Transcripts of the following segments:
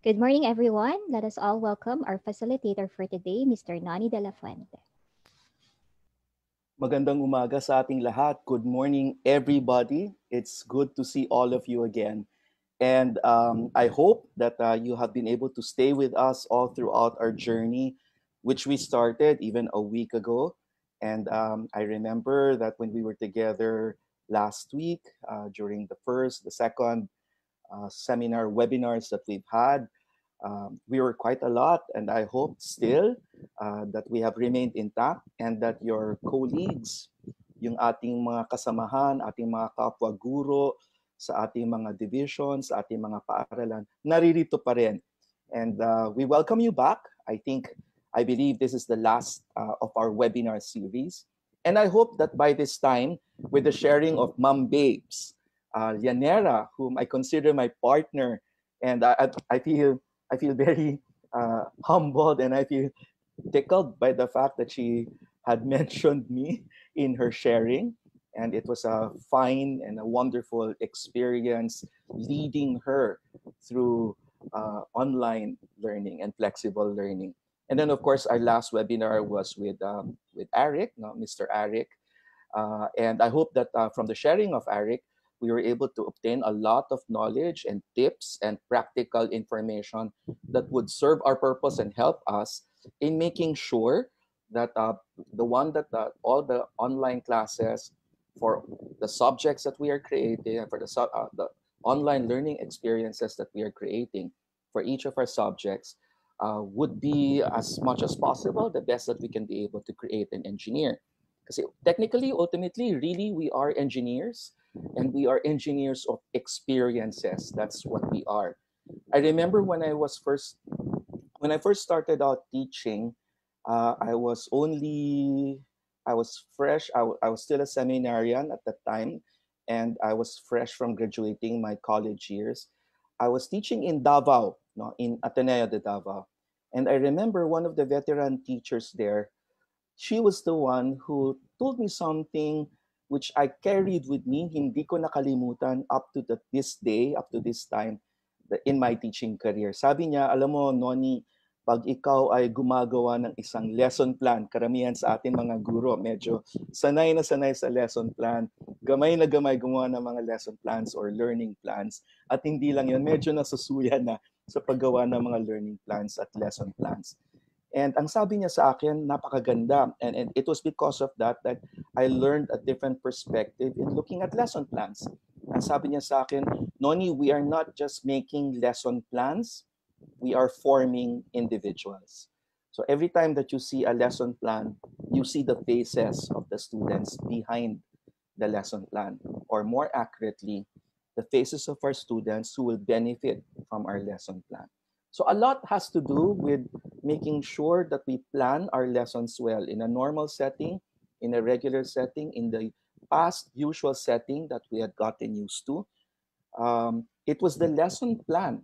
Good morning, everyone. Let us all welcome our facilitator for today, Mr. Nani De La Fuente. Magandang umaga sa ating lahat. Good morning, everybody. It's good to see all of you again. And I hope that you have been able to stay with us all throughout our journey, which we started even a week ago. And I remember that when we were together last week during the first, the second seminar webinars that we've had, we were quite a lot, and I hope still that we have remained intact and that your colleagues, yung ating mga kasamahan, ating mga kapwa guro, sa ating mga divisions, sa ating mga paaralan, naririto pa rin. And we welcome you back. I believe this is the last of our webinar series. And I hope that by this time, with the sharing of Ma'am Babes, Llanera, whom I consider my partner, and I feel very humbled, and I feel tickled by the fact that she had mentioned me in her sharing. And it was a fine and a wonderful experience leading her through online learning and flexible learning. And then, of course, our last webinar was with Eric, no, Mr. Eric. And I hope that from the sharing of Eric, we were able to obtain a lot of knowledge and tips and practical information that would serve our purpose and help us in making sure that all the online classes for the subjects that we are creating, for the online learning experiences that we are creating for each of our subjects would be, as much as possible, the best that we can be able to create and engineer. Because technically, ultimately, really, we are engineers, and we are engineers of experiences. That's what we are. I remember when I first started out teaching, I was fresh. I was still a seminarian at that time, and I was fresh from graduating my college years. I was teaching in Davao, no, in Ateneo de Davao, and I remember one of the veteran teachers there. She was the one who told me something which I carried with me, hindi ko nakalimutan this day, up to this time, in my teaching career. Sabi niya, alam mo, Noni, pag ikaw ay gumagawa ng isang lesson plan, karamihan sa atin mga guro, medyo sanay na sanay sa lesson plan, gamay na gamay gumawa ng mga lesson plans or learning plans, at hindi lang yun, medyo nasusuya na sa paggawa ng mga learning plans at lesson plans. And ang sabi niya sa akin, napakaganda. And it was because of that I learned a different perspective in looking at lesson plans. Ang sabi niya sa akin, Noni, we are not just making lesson plans, we are forming individuals. So every time that you see a lesson plan, you see the faces of the students behind the lesson plan. Or more accurately, the faces of our students who will benefit from our lesson plan. So a lot has to do with making sure that we plan our lessons well in a normal setting, in a regular setting, in the past usual setting that we had gotten used to. It was the lesson plan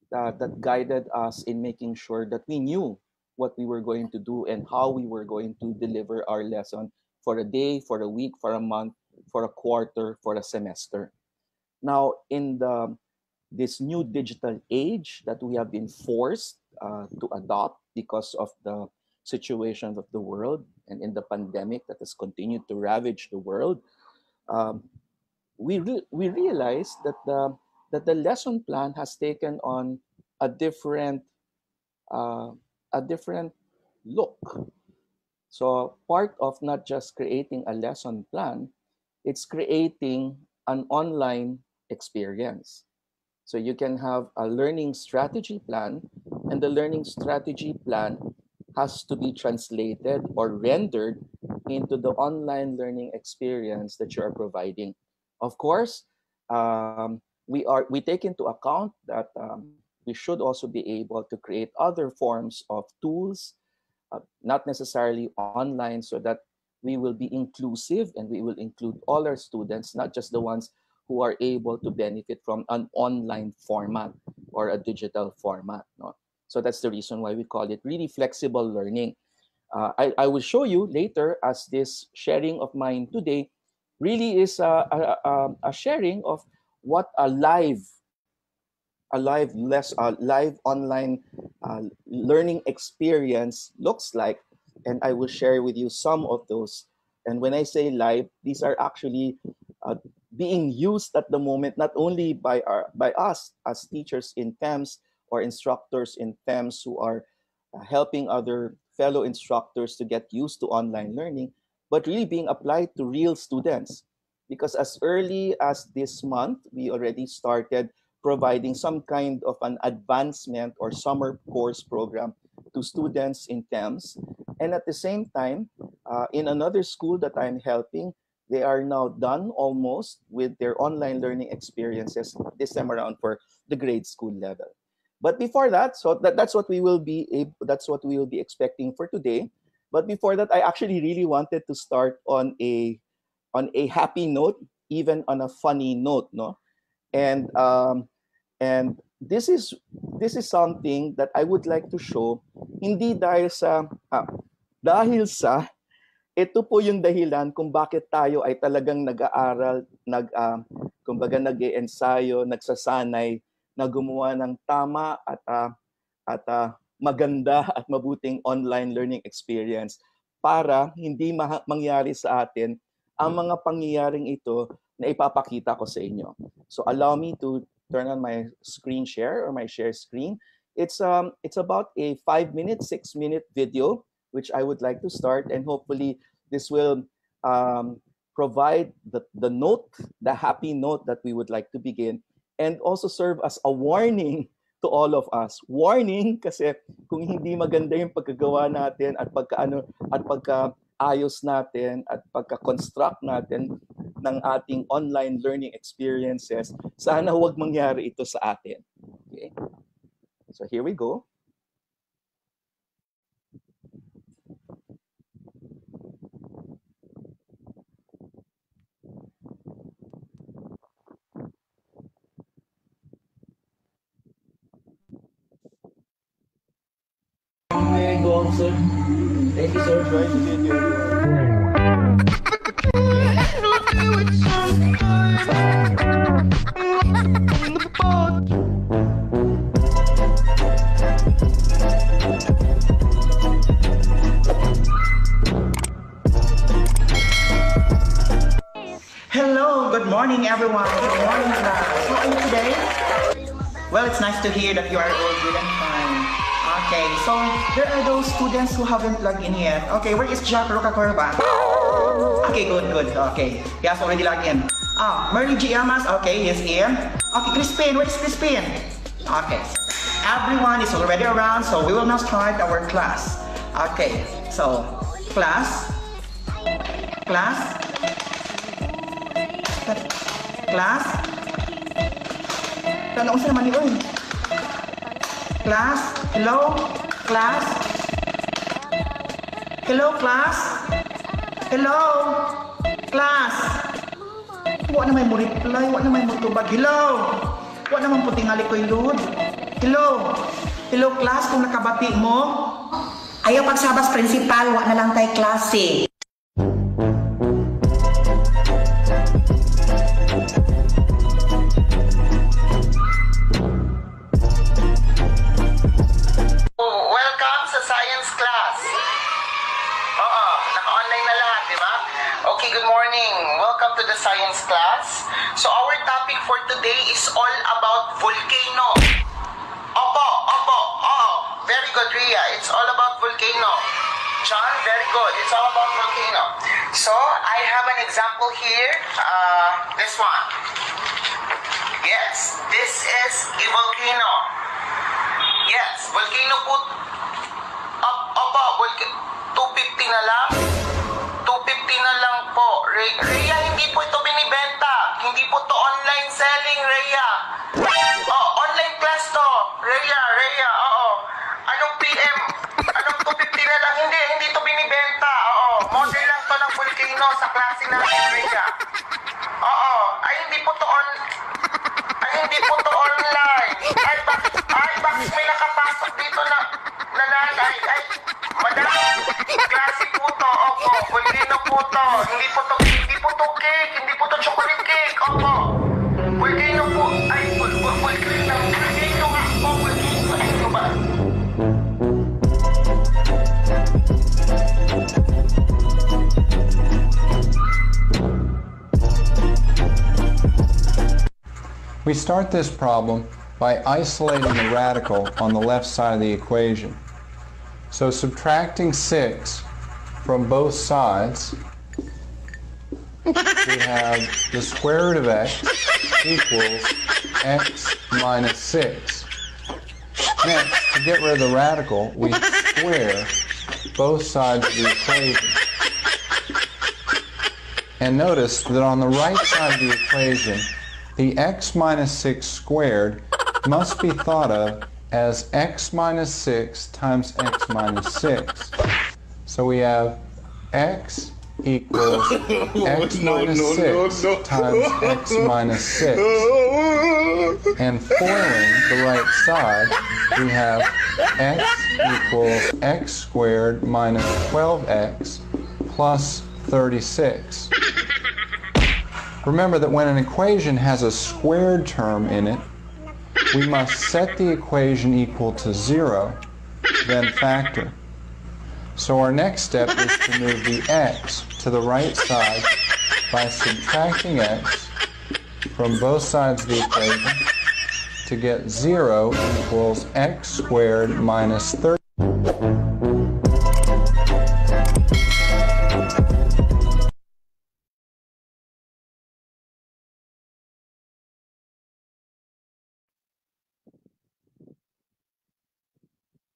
that guided us in making sure that we knew what we were going to do and how we were going to deliver our lesson for a day, for a week, for a month, for a quarter, for a semester. Now, in this new digital age that we have been forced to adopt because of the situation of the world and in the pandemic that has continued to ravage the world, we realized that the lesson plan has taken on a different uh, a different look. So part of not just creating a lesson plan, it's creating an online experience. So you can have a learning strategy plan, and the learning strategy plan has to be translated or rendered into the online learning experience that you are providing. Of course, we take into account that we should also be able to create other forms of tools, not necessarily online, so that we will be inclusive and we will include all our students, not just the ones who are able to benefit from an online format or a digital format. No? So that's the reason why we call it really flexible learning. I will show you later, as this sharing of mine today really is a sharing of what a live a live online learning experience looks like, and I will share with you some of those. And when I say live, these are actually uh, being used at the moment, not only by us as teachers in Thames or instructors in Thames who are helping other fellow instructors to get used to online learning, but really being applied to real students. Because as early as this month, we already started providing some kind of an advancement or summer course program to students in Thames. And at the same time, in another school that I'm helping, they are now done almost with their online learning experiences this time around for the grade school level. But before that, so that's what we will be expecting for today. But before that, I actually really wanted to start on a happy note, even on a funny note, no? And this is something that I would like to show, hindi dahil sa ito po yung dahilan kung bakit tayo ay talagang nag-aaral, kumbaga nag-iensayo, nagsasanay na gumawa ng tama at maganda at mabuting online learning experience para hindi mangyari sa atin ang mga pangyayaring ito na ipapakita ko sa inyo. So allow me to turn on my screen share or my share screen. It's about a 5-minute, 6-minute video which I would like to start, and hopefully this will provide the note, the happy note that we would like to begin, and also serve as a warning to all of us. Warning kasi kung hindi maganda yung pagkagawa natin at pagka-ayos natin at pagka-construct natin ng ating online learning experiences, sana huwag mangyari ito sa atin. Okay? So here we go. Go on, sir. Thank you, sir. Enjoy the video. Hello, good morning, everyone. Good morning, class. How are you today? Well, it's nice to hear that you are all good and fine. Okay, so there are those students who haven't logged in yet. Okay, where is Jack Rocacorba? Okay, good. Okay, he has already logged in. Mary G. Amas, okay, he's in. Okay, Crispin, where is Crispin? Okay, everyone is already around, so we will now start our class. Okay, so class. Tanong sa naman yun. Class, hello, class. Hello, class. Hello, class. Wa naman mo reply, wa naman mo tubag. Hello. Wa naman po tingali ko ilod. Hello. Hello, class, kung nakabati mo. Ayaw pagsabas principal, wa na lang tayo klase. Science class. So our topic for today is all about volcano. Opo. Very good, Ria. It's all about volcano. John, very good. It's all about volcano. So I have an example here. This one. Yes, this is a volcano. Yes, volcano po. Opo, 250 na lang. 250 na lang po. Rhea, hindi po ito binibenta. Hindi po to online selling, Rhea. Online class to. Rhea, oo. Anong PM? Anong 250 na lang? Hindi to binibenta. Oo. Model lang to ng volcano sa klase natin, Rhea. Oo. Hindi po to online. Bakit may nakapasok dito na nanay? Madam, klase po to. Opo, volcano po to. Hindi po to cake. Hindi po to chocolate cake. Opo. Volcano po. Volcano. We start this problem by isolating the radical on the left side of the equation. So subtracting 6 from both sides, we have the square root of x equals x minus 6. Next, to get rid of the radical, we square both sides of the equation. And notice that on the right side of the equation, the x minus 6 squared must be thought of as x minus 6 times x minus 6. So we have x equals x minus 6 times x minus 6. And foiling the right side, we have x equals x squared minus 12x plus 36. Remember that when an equation has a squared term in it, we must set the equation equal to 0, then factor. So our next step is to move the x to the right side by subtracting x from both sides of the equation to get 0 equals x squared minus 30.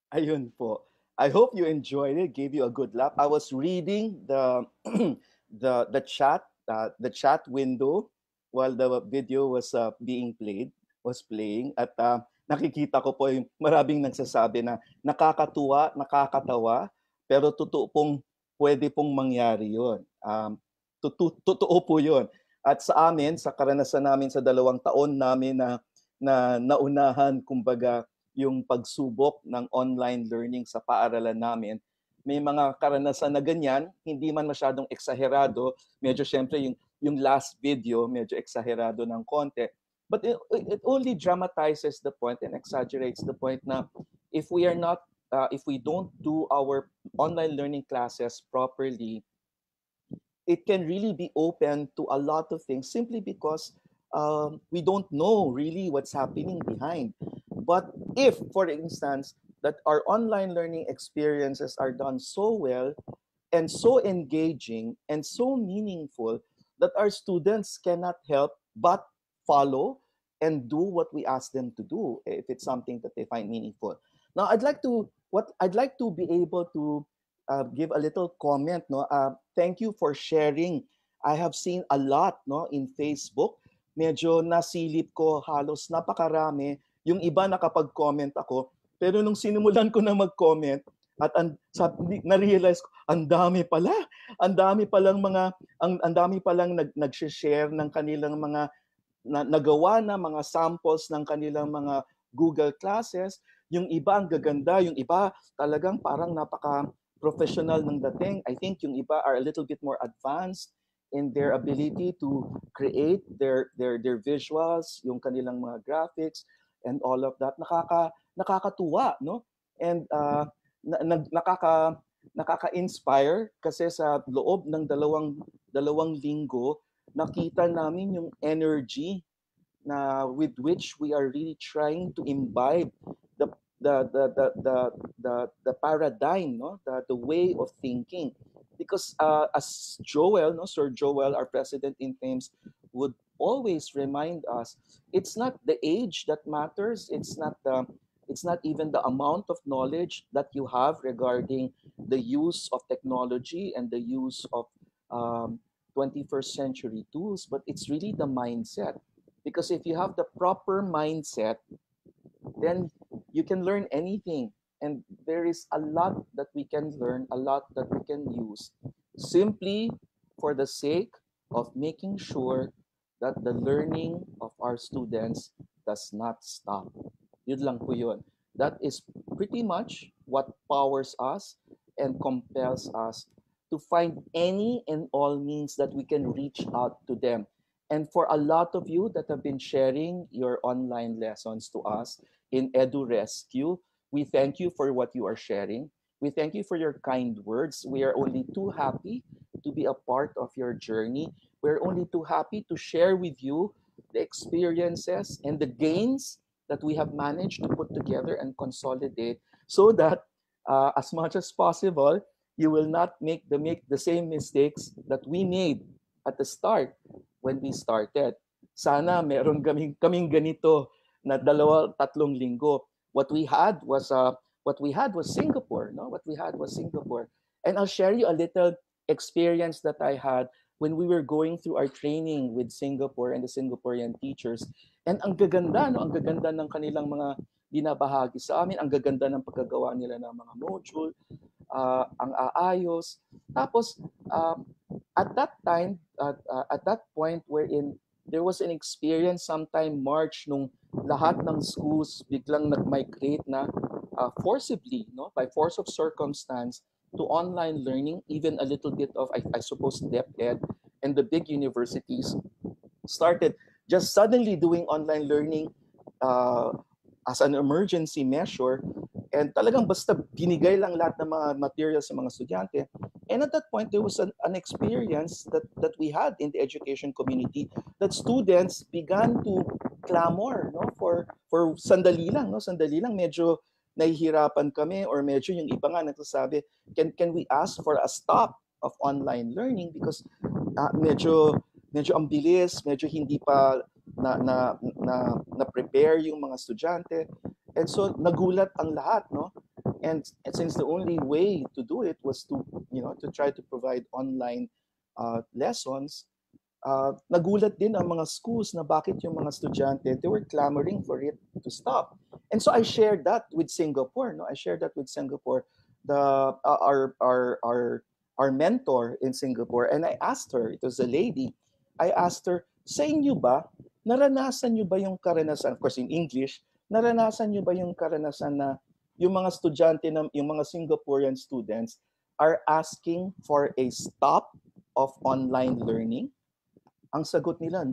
Ayun po. I hope you enjoyed it, gave you a good laugh. I was reading the the chat window while the video was playing at nakikita ko po yung maraming nagsasabi na nakakatuwa, nakakatawa, pero totoo pong pwede pong mangyari 'yon. Totoo po 'yon. At sa amin, sa karanasan namin sa 2 taon namin na naunahan kumbaga yung pagsubok ng online learning sa paaralan namin, may mga karanasan na ganyan, hindi man masyadong eksaherado, medyo syempre yung last video, medyo eksaherado ng konti. But it only dramatizes the point and exaggerates the point na if we don't do our online learning classes properly, it can really be open to a lot of things simply because we don't know really what's happening behind. But if, for instance, that our online learning experiences are done so well and so engaging and so meaningful that our students cannot help but follow and do what we ask them to do if it's something that they find meaningful. Now, I'd like to be able to give a little comment. No, thank you for sharing. I have seen a lot, no, in Facebook. Medyo nasilip ko halos napakarami. Yung iba nakapag-comment ako, pero nung sinimulan ko na mag-comment at na-realize ko, ang dami palang nag-share ng kanilang mga nagawa na mga samples ng kanilang mga Google classes. Yung iba ang gaganda, yung iba talagang parang napaka-professional ng dating. I think yung iba are a little bit more advanced in their ability to create their visuals, yung kanilang mga graphics, and all of that. Nakakatuwa, no? And nakaka-inspire kasi sa loob ng dalawang linggo nakita namin yung energy na with which we are really trying to imbibe the paradigm, no? The way of thinking. Because as Joel, no, Sir Joel, our president in Thames, would always remind us, it's not the age that matters. It's not even the amount of knowledge that you have regarding the use of technology and the use of 21st century tools, but it's really the mindset. Because if you have the proper mindset, then you can learn anything. And there is a lot that we can learn, a lot that we can use, simply for the sake of making sure that the learning of our students does not stop. Yun lang po yun. That is pretty much what powers us and compels us to find any and all means that we can reach out to them. And for a lot of you that have been sharing your online lessons to us in EduRescue, we thank you for what you are sharing. We thank you for your kind words. We are only too happy to be a part of your journey. We're only too happy to share with you the experiences and the gains that we have managed to put together and consolidate, so that as much as possible, you will not make the same mistakes that we made at the start when we started. Sana meron kaming ganito na dalawa tatlong linggo. What we had was Singapore, no? What we had was Singapore. And I'll share you a little experience that I had when we were going through our training with Singapore and the Singaporean teachers. And ang gaganda, no? Ang gaganda ng kanilang mga binabahagi sa amin, ang gaganda ng pagkagawa nila ng mga module, ang aayos. Tapos, at that time, at that point wherein there was an experience sometime March nung lahat ng schools biglang nag-migrate na forcibly, no, by force of circumstance, to online learning, even a little bit of, I suppose, DepEd and the big universities started just suddenly doing online learning as an emergency measure. And talagang basta binigay lang lahat ng mga materials sa mga estudyante. And at that point, there was an experience that we had in the education community that students began to clamor, no, for sandali lang, no, sandali lang, medyo nahihirapan kami, or medyo yung iba nga nagsasabi, can we ask for a stop of online learning because medyo ang bilis, medyo hindi pa na prepare yung mga estudyante. And so nagulat ang lahat, no? And since the only way to do it was to try to provide online lessons, nagulat din ang mga schools na bakit yung mga estudyante, they were clamoring for it to stop. And so I shared that with Singapore, no? I shared that with Singapore, our mentor in Singapore, and I asked her, it was a lady, I asked her, sa inyo ba, naranasan nyo ba yung karanasan, of course in English, naranasan nyo ba yung karanasan na yung mga estudyante, yung mga Singaporean students are asking for a stop of online learning? Ang sagot nila,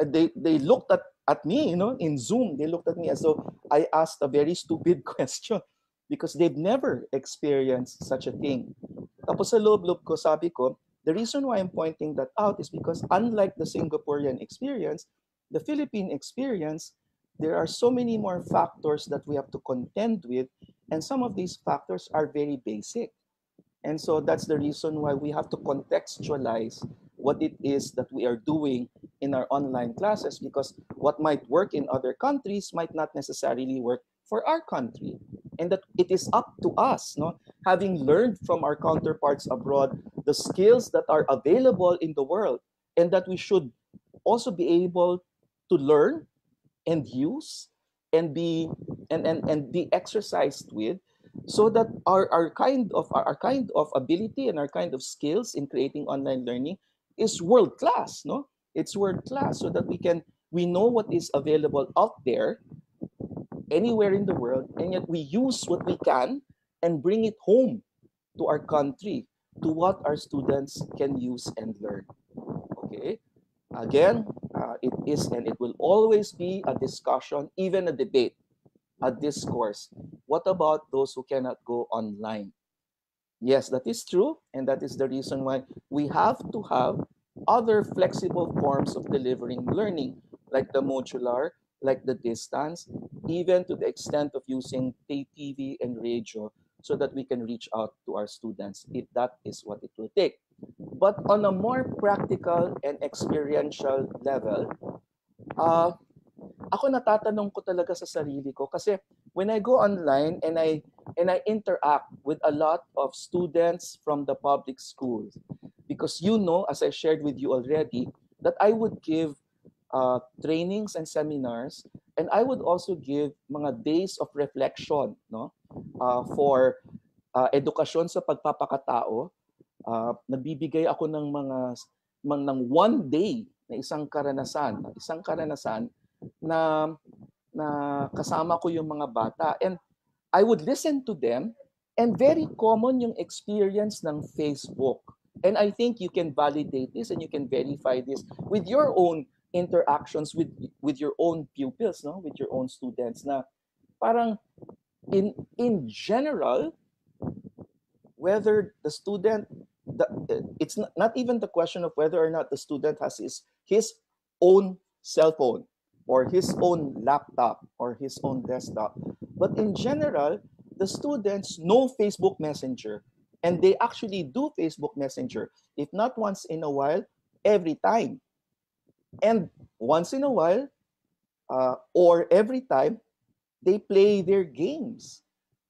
they looked at me, in Zoom. They looked at me as though I asked a very stupid question because they've never experienced such a thing. Tapos sa loob-loob ko, sabi ko, the reason why I'm pointing that out is because unlike the Singaporean experience, the Philippine experience, there are so many more factors that we have to contend with, and some of these factors are very basic. And so that's the reason why we have to contextualize what it is that we are doing in our online classes, because what might work in other countries might not necessarily work for our country. And that it is up to us, no, having learned from our counterparts abroad the skills that are available in the world, and that we should also be able to learn and use and be exercised with, so that our kind of ability and our kind of skills in creating online learning is world class, no? It's world class, so that we know what is available out there anywhere in the world, and yet we use what we can and bring it home to our country, to what our students can use and learn. Okay? Again, it is and it will always be a discussion, even a debate, a discourse. What about those who cannot go online? Yes, that is true, and that is the reason why we have to have other flexible forms of delivering learning, like the modular, like the distance, even to the extent of using pay TV and radio, so that we can reach out to our students, if that is what it will take. But on a more practical and experiential level, ako natatanong ko talaga sa sarili ko, kasi when I go online and I interact with a lot of students from the public schools, because as I shared with you already, that I would give trainings and seminars, and I would also give mga days of reflection, no, for edukasyon sa pagpapakatao. Nagbibigay ako ng ng one day na isang karanasan na kasama ko yung mga bata, and I would listen to them, and very common yung experience ng Facebook. And I think you can validate this and you can verify this with your own interactions with your own pupils, no, with your own students, na parang in general, whether the student, it's not even the question of whether or not the student has his own cell phone or his own laptop or his own desktop. But in general, the students know Facebook Messenger, and they actually do Facebook Messenger, if not once in a while, every time. And once in a while, or every time, they play their games.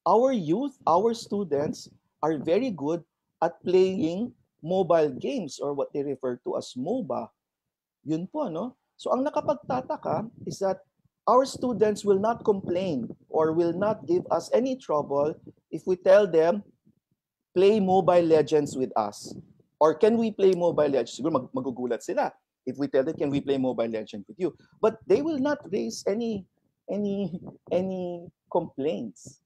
Our youth, our students are very good at playing mobile games or what they refer to as MOBA. Yun po, no? So ang nakapagtataka is that our students will not complain or will not give us any trouble if we tell them, play Mobile Legends with us. Or can we play Mobile Legends? Siguro magugulat sila if we tell them, can we play Mobile Legends with you? But they will not raise any complaints.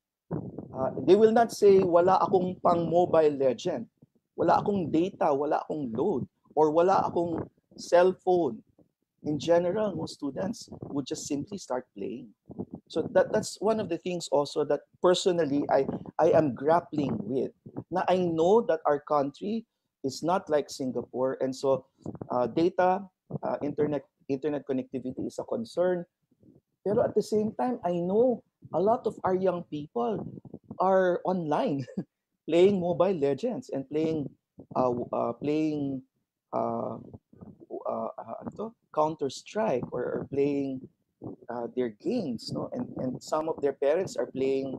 They will not say, wala akong pang Mobile Legend. Wala akong data, wala akong load, or wala akong cell phone. In general, most students would just simply start playing. So that's one of the things also that personally I am grappling with. Now I know that our country is not like Singapore, and so data, internet connectivity is a concern. Pero at the same time, I know a lot of our young people are online playing Mobile Legends and playing Counter Strike or playing their games, no? And some of their parents are playing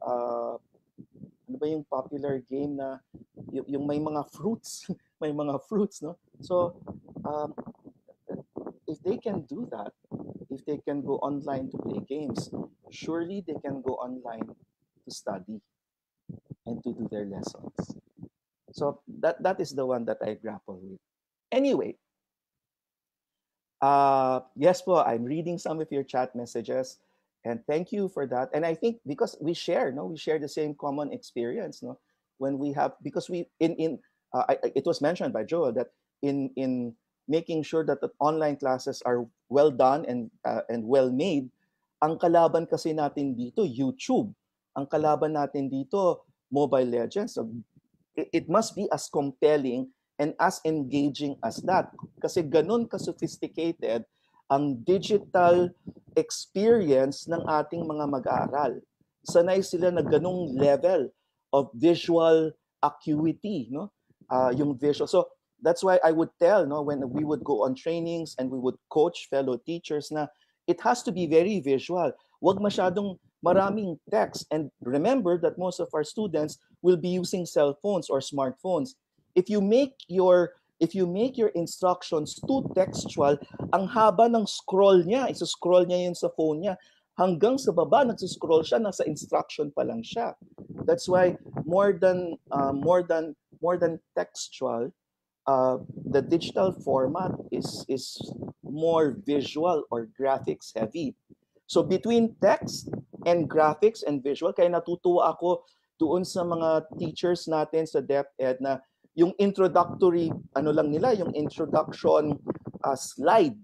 ano ba yung popular game na yung may mga fruits, may mga fruits, no? So if they can do that, if they can go online to play games, surely they can go online to study and to do their lessons. So that is the one that I grapple with. Anyway, yes po, I'm reading some of your chat messages, and thank you for that. And I think because we share the same common experience, no, when we have, because we it was mentioned by Joel that in making sure that the online classes are well done and well made, ang kalaban kasi natin dito YouTube, ang kalaban natin dito Mobile Legends. So it must be as compelling and as engaging as that. Kasi ganun ka-sophisticated ang digital experience ng ating mga mag-aaral. Sanay sila na ganung level of visual acuity, no? Yung visual. So that's why I would tell, no, when we would go on trainings and we would coach fellow teachers na it has to be very visual. Huwag masyadong maraming text. And remember that most of our students will be using cell phones or smartphones. If you make your instructions too textual, ang haba ng scroll niya, isa-scroll niya yun sa phone niya, hanggang sa baba nagsuscroll siya, nasa instruction pa lang siya. That's why more than textual, the digital format is more visual or graphics heavy. So between text and graphics and visual, kaya natutuwa ako doon sa mga teachers natin sa DepEd na yung introductory, ano lang nila, yung introduction slide.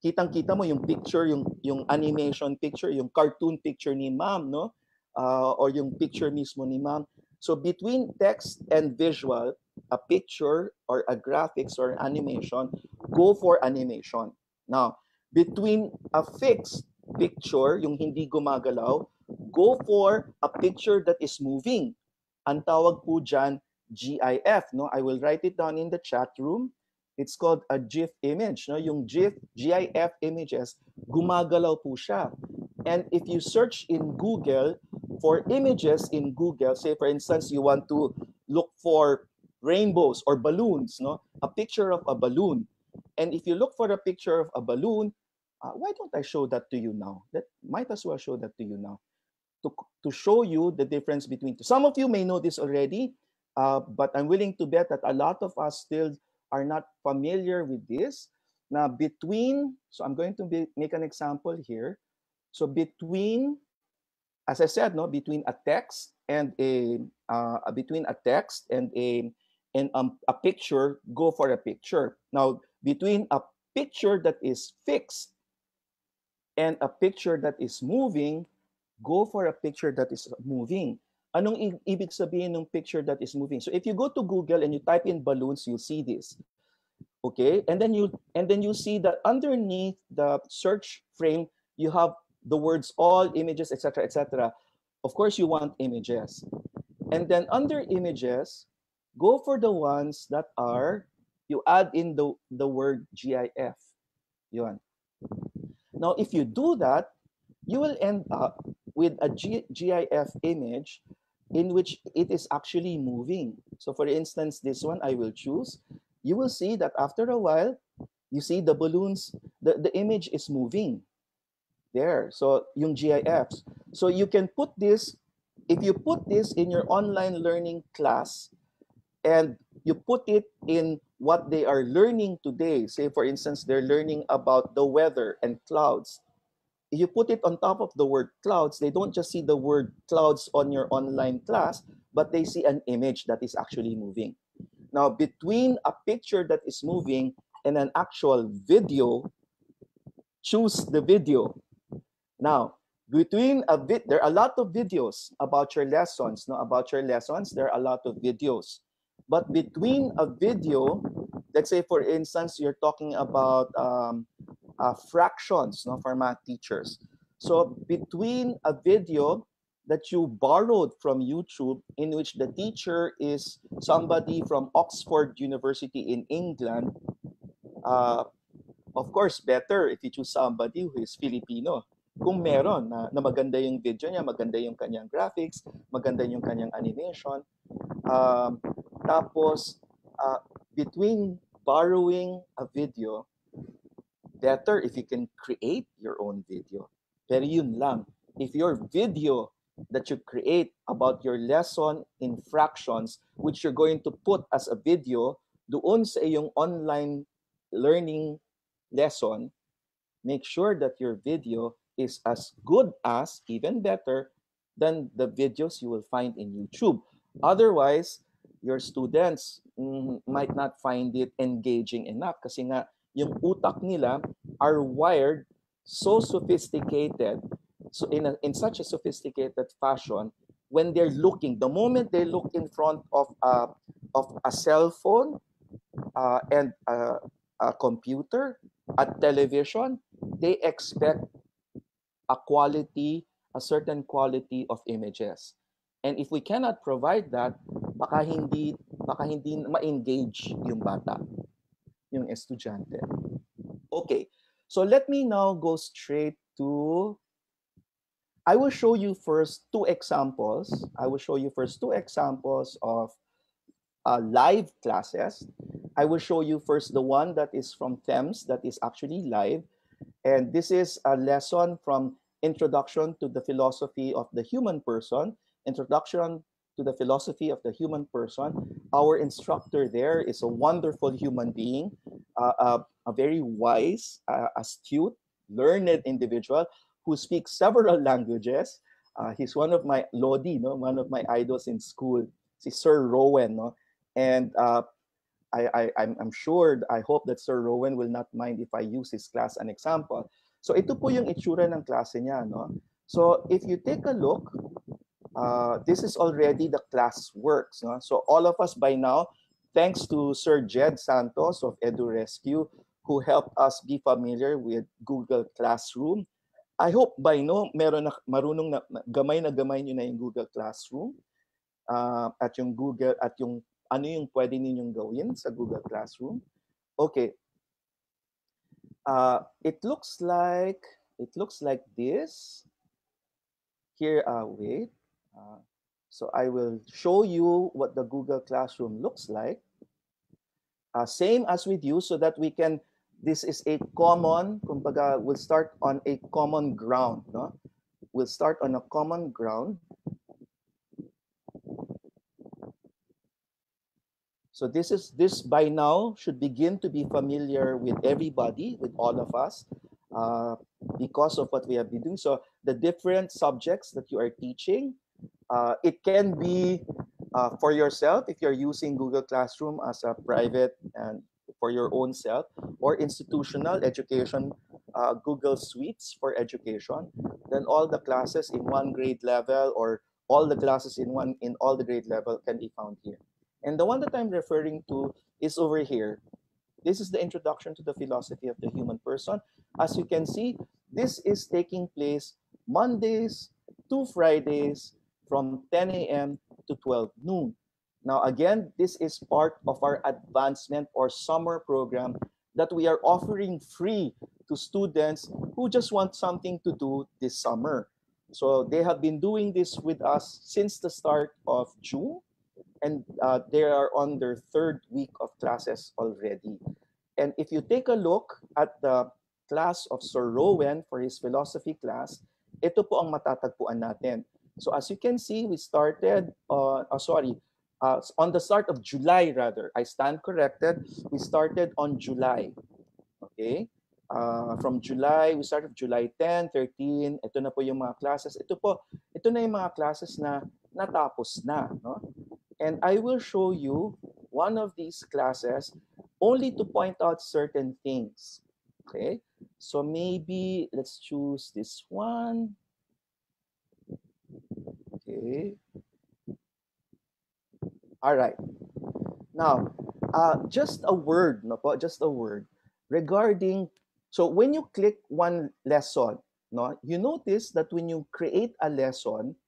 Kitang-kita mo yung picture, yung animation picture, yung cartoon picture ni ma'am, no? Or yung picture mismo ni ma'am. So between text and visual, a picture or a graphics or animation, go for animation. Now, between a fixed picture, yung hindi gumagalaw, go for a picture that is moving. Ang tawag po dyan, GIF, no? I will write it down in the chat room. It's called a GIF image, no? Yung GIF images, gumagalaw po siya. And if you search in Google for images in Google, say for instance you want to look for rainbows or balloons, no? A picture of a balloon. And if you look for a picture of a balloon, why don't I show that to you now? That might as well show that to you now. To show you the difference between two. Some of you may know this already, but I'm willing to bet that a lot of us still are not familiar with this. Now, so I'm going to make an example here. So between, as I said, no, between a text and a picture, go for a picture. Now, between a picture that is fixed and a picture that is moving, go for a picture that is moving. Anong ibig sabihin ng picture that is moving? So if you go to Google and you type in balloons, you'll see this. Okay, and then you see that underneath the search frame you have the words all images, etc., etc. Of course, you want images, and then under images, go for the ones that are you add in the word GIF. Yun. Now, if you do that, you will end up with a GIF image in which it is actually moving. So for instance, this one I will choose. You will see that after a while, you see the balloons, the image is moving there. So yung GIFs. So you can put this, if you put this in your online learning class and you put it in what they are learning today, say for instance, they're learning about the weather and clouds, you put it on top of the word clouds, they don't just see the word clouds on your online class, but they see an image that is actually moving. Now, between a picture that is moving and an actual video, choose the video. Now, there are a lot of videos about your lessons, no? About your lessons, there are a lot of videos. But between a video, let's say for instance, you're talking about fractions, no, for math teachers. So between a video that you borrowed from YouTube, in which the teacher is somebody from Oxford University in England, of course, better if you choose somebody who is Filipino. Kung meron na maganda yung video niya, maganda yung kanyang graphics, maganda yung kanyang animation. Tapos, between borrowing a video, better if you can create your own video. Pero yun lang, if your video that you create about your lesson in fractions, which you're going to put as a video doon sa iyong online learning lesson, make sure that your video is as good as, even better, than the videos you will find in YouTube. Otherwise, your students might not find it engaging enough kasi nga yung utak nila are wired so sophisticated, so in such a sophisticated fashion, when they're looking, the moment they look in front of a cell phone and a computer, a television, they expect a certain quality of images. And if we cannot provide that, baka hindi ma-engage yung bata, yung estudyante. Okay, so let me now go straight to, I will show you first two examples. Of live classes. I will show you first the one that is from Thames that is actually live. And this is a lesson from Introduction to the Philosophy of the Human Person. Introduction to the Philosophy of the Human Person. Our instructor there is a wonderful human being, a very wise, astute, learned individual who speaks several languages. He's one of my Lodi, no? One of my idols in school, si Sir Rowan. No? And I'm sure, I hope that Sir Rowan will not mind if I use his class an example. So ito po yung itsura ng klase niya. No? So if you take a look, this is already the class works. No? So all of us by now, thanks to Sir Jed Santos of EduRescue, who helped us be familiar with Google Classroom. I hope by now, marunong na gamay nyo na yung Google Classroom. At yung Google, at yung ano yung pwede ninyong gawin sa Google Classroom. Okay. It looks like this. Here, wait. So I will show you what the Google Classroom looks like. Same as with you, so that we can, this is a common, kumbaga, we'll start on a common ground. No? We'll start on a common ground. So this by now should begin to be familiar with everybody, with all of us, because of what we have been doing. So the different subjects that you are teaching, it can be for yourself if you're using Google Classroom as a private and for your own self, or institutional education, Google Suites for education. Then all the classes in one grade level, or all the classes in all the grade level can be found here. And the one that I'm referring to is over here. This is the introduction to the philosophy of the human person. As you can see, this is taking place Mondays to Fridays from 10 a.m. to 12 noon. Now, again, this is part of our advancement or summer program that we are offering free to students who just want something to do this summer. So they have been doing this with us since the start of June, and they are on their third week of classes already. And if you take a look at the class of Sir Rowan for his philosophy class, ito po ang matatagpuan natin. So as you can see, we started, on the start of July rather, I stand corrected, we started on July. Okay? From July, we started July 10, 13, ito na po yung mga classes. Ito na yung mga classes na natapos na. No? And I will show you one of these classes only to point out certain things. Okay? So maybe let's choose this one. Okay. All right. Now, just a word, no po, just a word regarding. So when you click one lesson, no, you notice that when you create a lesson,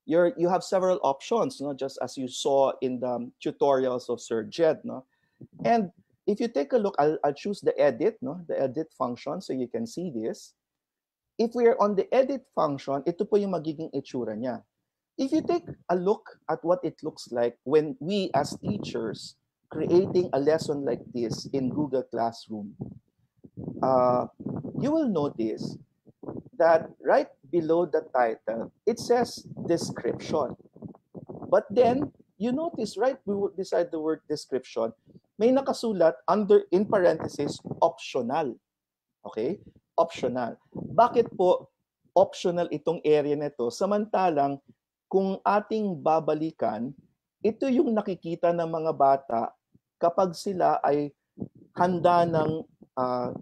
you have several options, no, just as you saw in the tutorials of Sir Jed, no, and if you take a look, I'll choose the edit, no, the edit function, so you can see this. If we are on the edit function, ito po yung magiging itsura niya. If you take a look at what it looks like when we as teachers creating a lesson like this in Google Classroom, you will notice that right below the title, it says description. But then, you notice right beside the word description, may nakasulat under, in parentheses, optional. Okay? Optional. Bakit po optional itong area nito? Samantalang, kung ating babalikan, ito yung nakikita ng mga bata kapag sila ay handa ng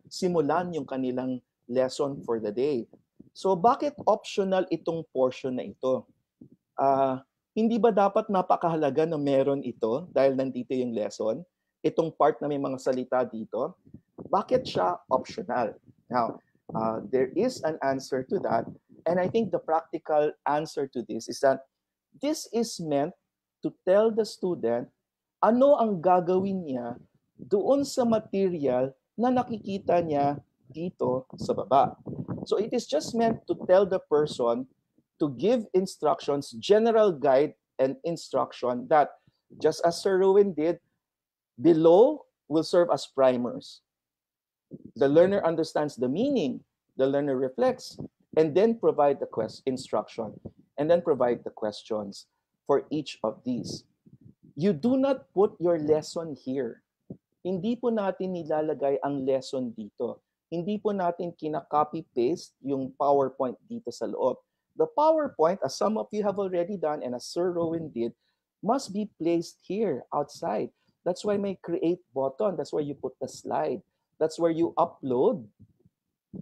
simulan yung kanilang lesson for the day. So bakit optional itong portion na ito? Hindi ba dapat napakahalaga na meron ito dahil nandito yung lesson? Itong part na may mga salita dito, bakit siya optional? Now, there is an answer to that, and I think the practical answer to this is that this is meant to tell the student ano ang gagawin niya doon sa material na nakikita niya dito sa baba. So it is just meant to tell the person, to give instructions, general guide and instruction that, just as Sir Rowan did, below will serve as primers. The learner understands the meaning, the learner reflects, and then provide the instruction, and then provide the questions for each of these. You do not put your lesson here. Hindi po natin nilalagay ang lesson dito. Hindi po natin kina-copy-paste yung PowerPoint dito sa loob. The PowerPoint, as some of you have already done and as Sir Rowan did, must be placed here, outside. That's why may create button. That's where you put the slide. That's where you upload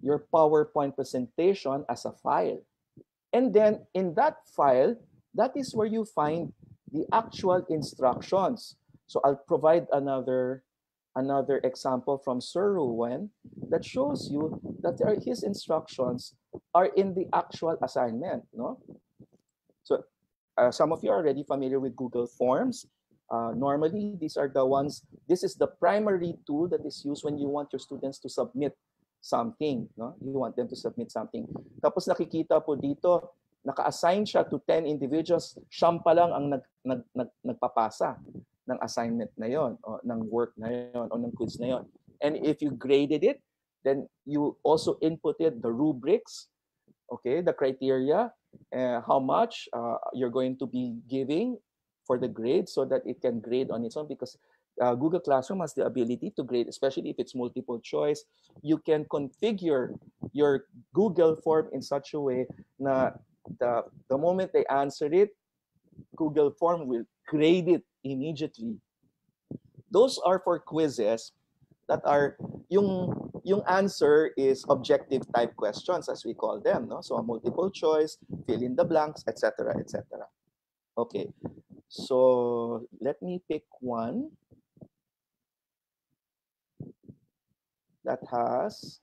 your PowerPoint presentation as a file. And then in that file, that is where you find the actual instructions. So I'll provide another example from Sir Rowan that shows you that his instructions are in the actual assignment. No? So some of you are already familiar with Google Forms. Normally, these are the ones, this is the primary tool that is used when you want your students to submit something. No? You want them to submit something. Tapos nakikita po dito, naka-assign siya to 10 individuals, siyam pa lang ang nagpapasa ng assignment na yon, o ng work na yon, o ng quiz na yon. And if you graded it, then you also inputted the rubrics, okay, the criteria, how much you're going to be giving for the grade so that it can grade on its own, because Google Classroom has the ability to grade, especially if it's multiple choice. You can configure your Google form in such a way na the moment they answer it, Google form will grade it immediately. Those are for quizzes that are yung answer is objective type questions, as we call them, no? So a multiple choice, fill in the blanks, etc., etc. Okay, so let me pick one. that has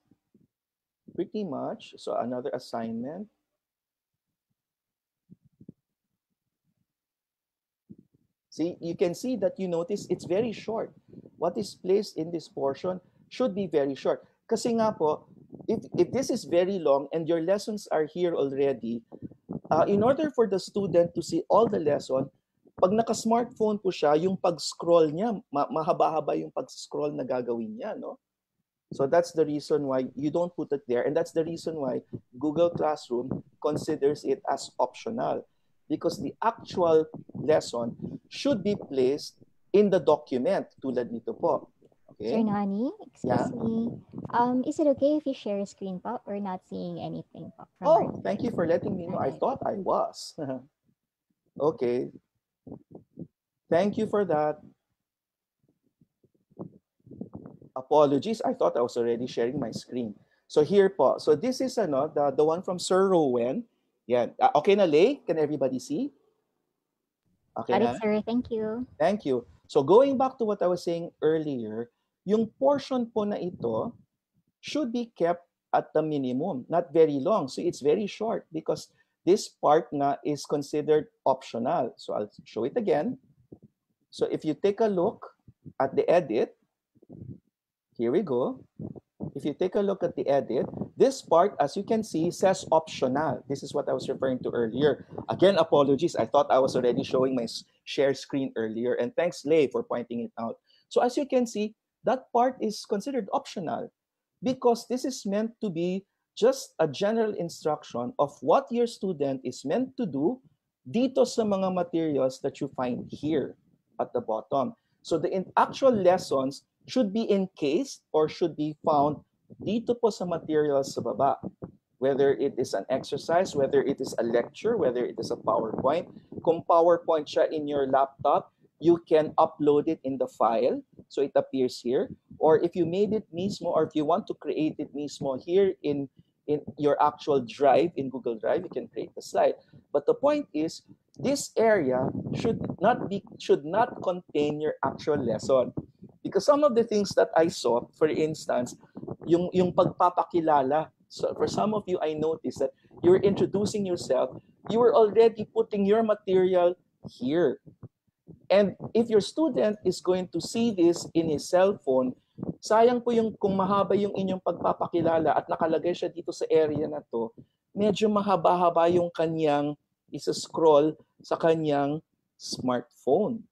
pretty much, so another assignment. See, you can see that you notice it's very short. What is placed in this portion should be very short. Kasi nga po, if this is very long and your lessons are here already, in order for the student to see all the lesson, pag naka-smartphone po siya, yung pag-scroll niya, mahaba-haba yung pag-scroll na gagawin niya, no? So that's the reason why you don't put it there. And that's the reason why Google Classroom considers it as optional. Because the actual lesson should be placed in the document, tulad nito po. Okay? Sir Nani, excuse me. Is it okay if you share a screen po? We're not seeing anything po. Oh, thank you for letting me know. I Okay. thought I was. Okay. Thank you for that. Apologies, I thought I was already sharing my screen. So here po. So this is the one from Sir Rowan. Yan. Okay na, Lay? Can everybody see? Okay Got na? it, sir. Thank you. Thank you. So going back to what I was saying earlier, yung portion po na ito should be kept at the minimum, not very long. So it's very short because this part nga is considered optional. So I'll show it again. So if you take a look at the edit, here we go. If you take a look at the edit, this part, as you can see, says optional. This is what I was referring to earlier. Again, apologies. I thought I was already showing my share screen earlier. And thanks, Lay, for pointing it out. So as you can see, that part is considered optional because this is meant to be just a general instruction of what your student is meant to do dito sa mga materials that you find here at the bottom. So the actual lessons should be encased or should be found dito po sa materials sa baba. Whether it is an exercise, whether it is a lecture, whether it is a PowerPoint. Kung PowerPoint siya in your laptop, you can upload it in the file so it appears here. Or if you made it mismo or if you want to create it mismo here in your actual drive, in Google Drive, you can create the slide. But the point is, this area should not contain your actual lesson. Because some of the things that I saw, for instance, yung pagpapakilala. So for some of you, I noticed that you're introducing yourself. You were already putting your material here. And if your student is going to see this in his cell phone, sayang po yung kung mahaba yung inyong pagpapakilala at nakalagay siya dito sa area na to, medyo mahaba-haba yung kanyang isa-scroll sa kanyang smartphone.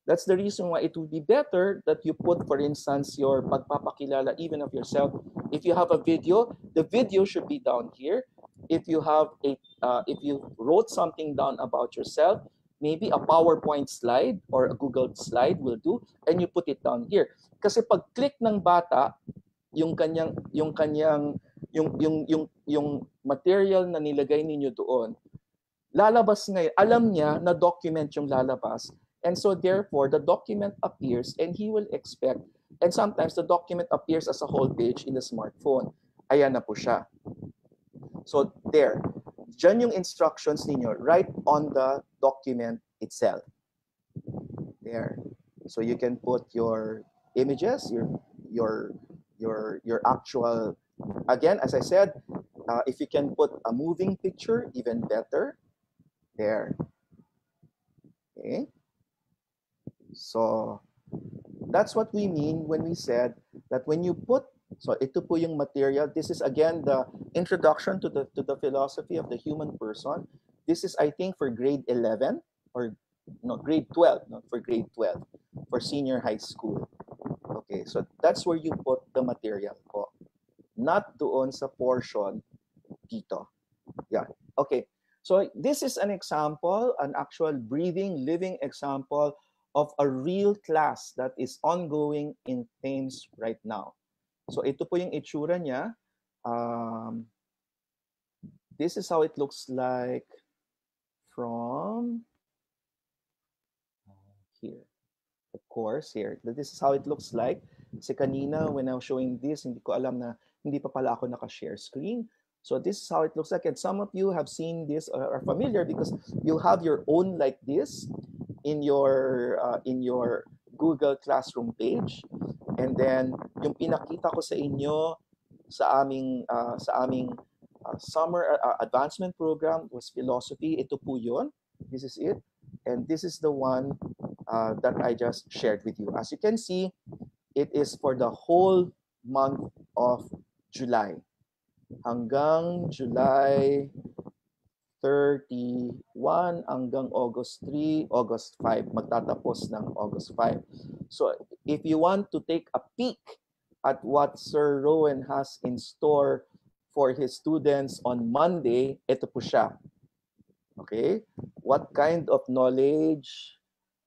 That's the reason why it would be better that you put, for instance, your pagpapakilala even of yourself. If you have a video, the video should be down here. If you have if you wrote something down about yourself, maybe a PowerPoint slide or a Google slide will do, and you put it down here. Kasi pag click ng bata, yung material na nilagay ninyo doon, lalabas ngayon, alam niya na document yung lalabas. And so therefore, the document appears and he will expect, and sometimes the document appears as a whole page in the smartphone. Ayan na po siya. So there, dyan yung instructions ninyo right on the document itself. There. So you can put your images, your actual, again, as I said, if you can put a moving picture, even better. There. Okay. So that's what we mean when we said that when you put, so ito po yung material. This is again the introduction to the philosophy of the human person. This is, I think, for grade 11 or no, grade 12, not for grade 12, for senior high school. Okay, so that's where you put the material po. Not doon sa portion dito. Yeah. Okay. So this is an example, an actual breathing, living example of a real class that is ongoing in Thames right now. So ito po yung itsura niya. This is how it looks like from here. The course here. This is how it looks like. Kasi kanina when I was showing this, hindi ko alam na hindi pa pala ako naka-share screen. So this is how it looks like. And some of you have seen this or are familiar because you have your own like this in your Google Classroom page. And then yung pinakita ko sa inyo sa aming summer advancement program was philosophy. Ito po yun. This is it. And this is the one that I just shared with you. As you can see, it is for the whole month of July. Hanggang July 31 hanggang August 3, August 5. Magtatapos ng August 5. So if you want to take a peek at what Sir Rowan has in store for his students on Monday, ito po siya. Okay? What kind of knowledge?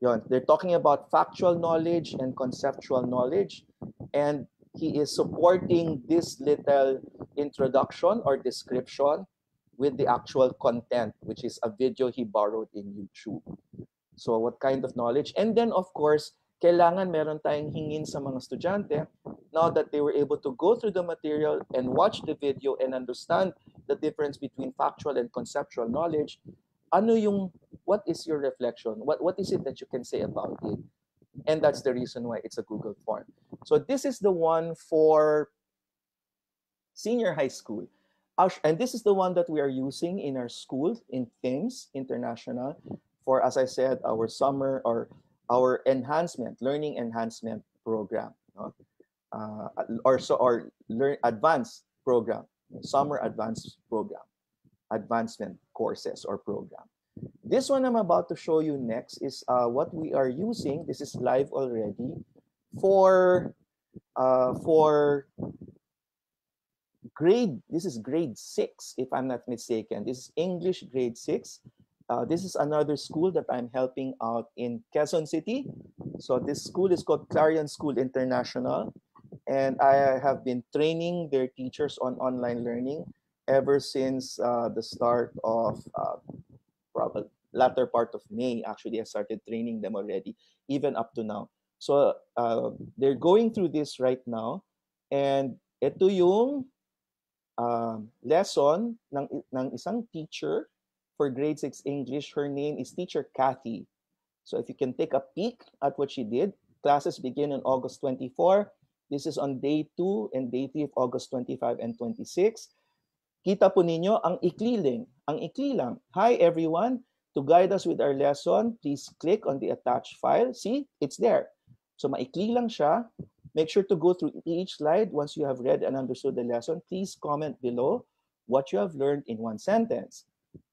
Yon, they're talking about factual knowledge and conceptual knowledge. And he is supporting this little introduction or description with the actual content, which is a video he borrowed in YouTube. So what kind of knowledge? And then, of course, kailangan meron tayong hingin sa mga estudyante now that they were able to go through the material and watch the video and understand the difference between factual and conceptual knowledge. What is your reflection? What is it that you can say about it? And that's the reason why it's a Google form. So this is the one for senior high school. And this is the one that we are using in our school in Thames International for, as I said, our summer or our learning enhancement program, advanced program, summer advanced program, advancement courses or program. This one I'm about to show you next is what we are using. This is live already for grade. This is grade 6, if I'm not mistaken. This is English grade 6. This is another school that I'm helping out in Quezon City. So this school is called Clarion School International, and I have been training their teachers on online learning ever since the start of probably latter part of May. Actually, I started training them already, even up to now. So they're going through this right now, and ito yung lesson ng isang teacher for grade 6 English. Her name is Teacher Kathy. So if you can take a peek at what she did, classes begin on August 24. This is on day 2 and day 3 of August 25 and 26. Kita po ninyo, ang ikli lang. Hi everyone, to guide us with our lesson, please click on the attached file. See, it's there. So maikli lang siya. Make sure to go through each slide. Once you have read and understood the lesson, please comment below what you have learned in one sentence.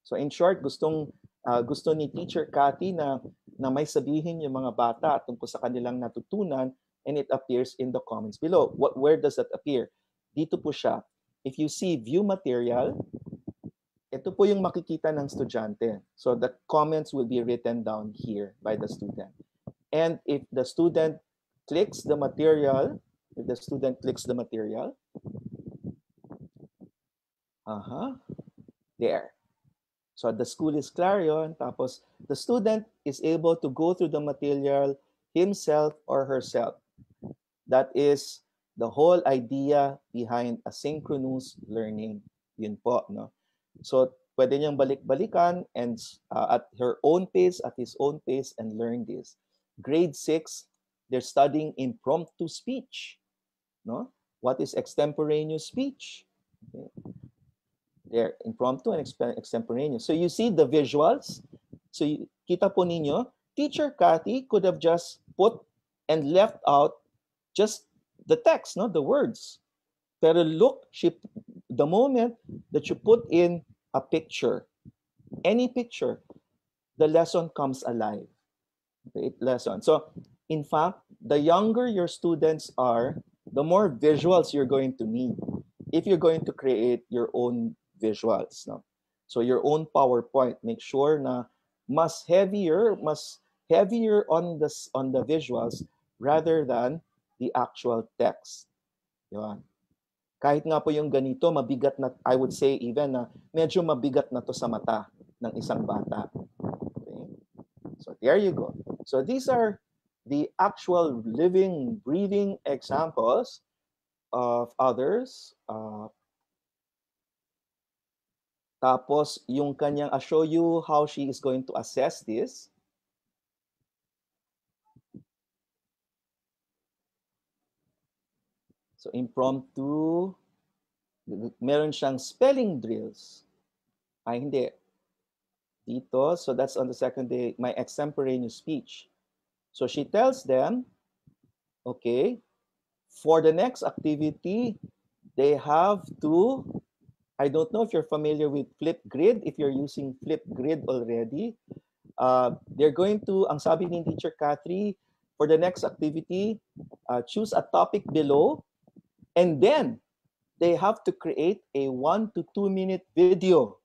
So in short, gusto ni Teacher Cathy na may sabihin yung mga bata tungkol sa kanilang natutunan, and it appears in the comments below. Where does that appear? Dito po siya. If you see view material, ito po yung makikita ng estudyante. So the comments will be written down here by the student. And if the student clicks the material, there. So the school is Clarion, tapos the student is able to go through the material himself or herself. That is the whole idea behind asynchronous learning. Yun po, no? So pwede niyang balik-balikan and at her own pace, at his own pace, and learn this. Grade 6, they're studying impromptu speech. No? What is extemporaneous speech? Okay. There, impromptu and extemporaneous. So you see the visuals. So kita po ninyo, Teacher Cathy could have just put and left out just the text, no, the words. Pero look, the moment that you put in a picture, any picture, the lesson comes alive. Okay, lesson. So in fact, the younger your students are, the more visuals you're going to need if you're going to create your own visuals. No? So your own PowerPoint, make sure na mas heavier on the visuals rather than the actual text. Yun. Kahit nga po yung ganito, mabigat na, I would say even na medyo mabigat na to sa mata ng isang bata. Okay? So there you go. So these are the actual living, breathing examples of others. Tapos, yung kanyang, I'll show you how she is going to assess this. So impromptu, meron siyang spelling drills. Ay, hindi. Dito, so that's on the second day, my extemporaneous speech. So she tells them, okay, for the next activity, they have to, I don't know if you're familiar with Flipgrid, if you're using Flipgrid already, they're going to, ang sabi ni Teacher Cathy, for the next activity, choose a topic below, and then they have to create a 1 to 2 minute video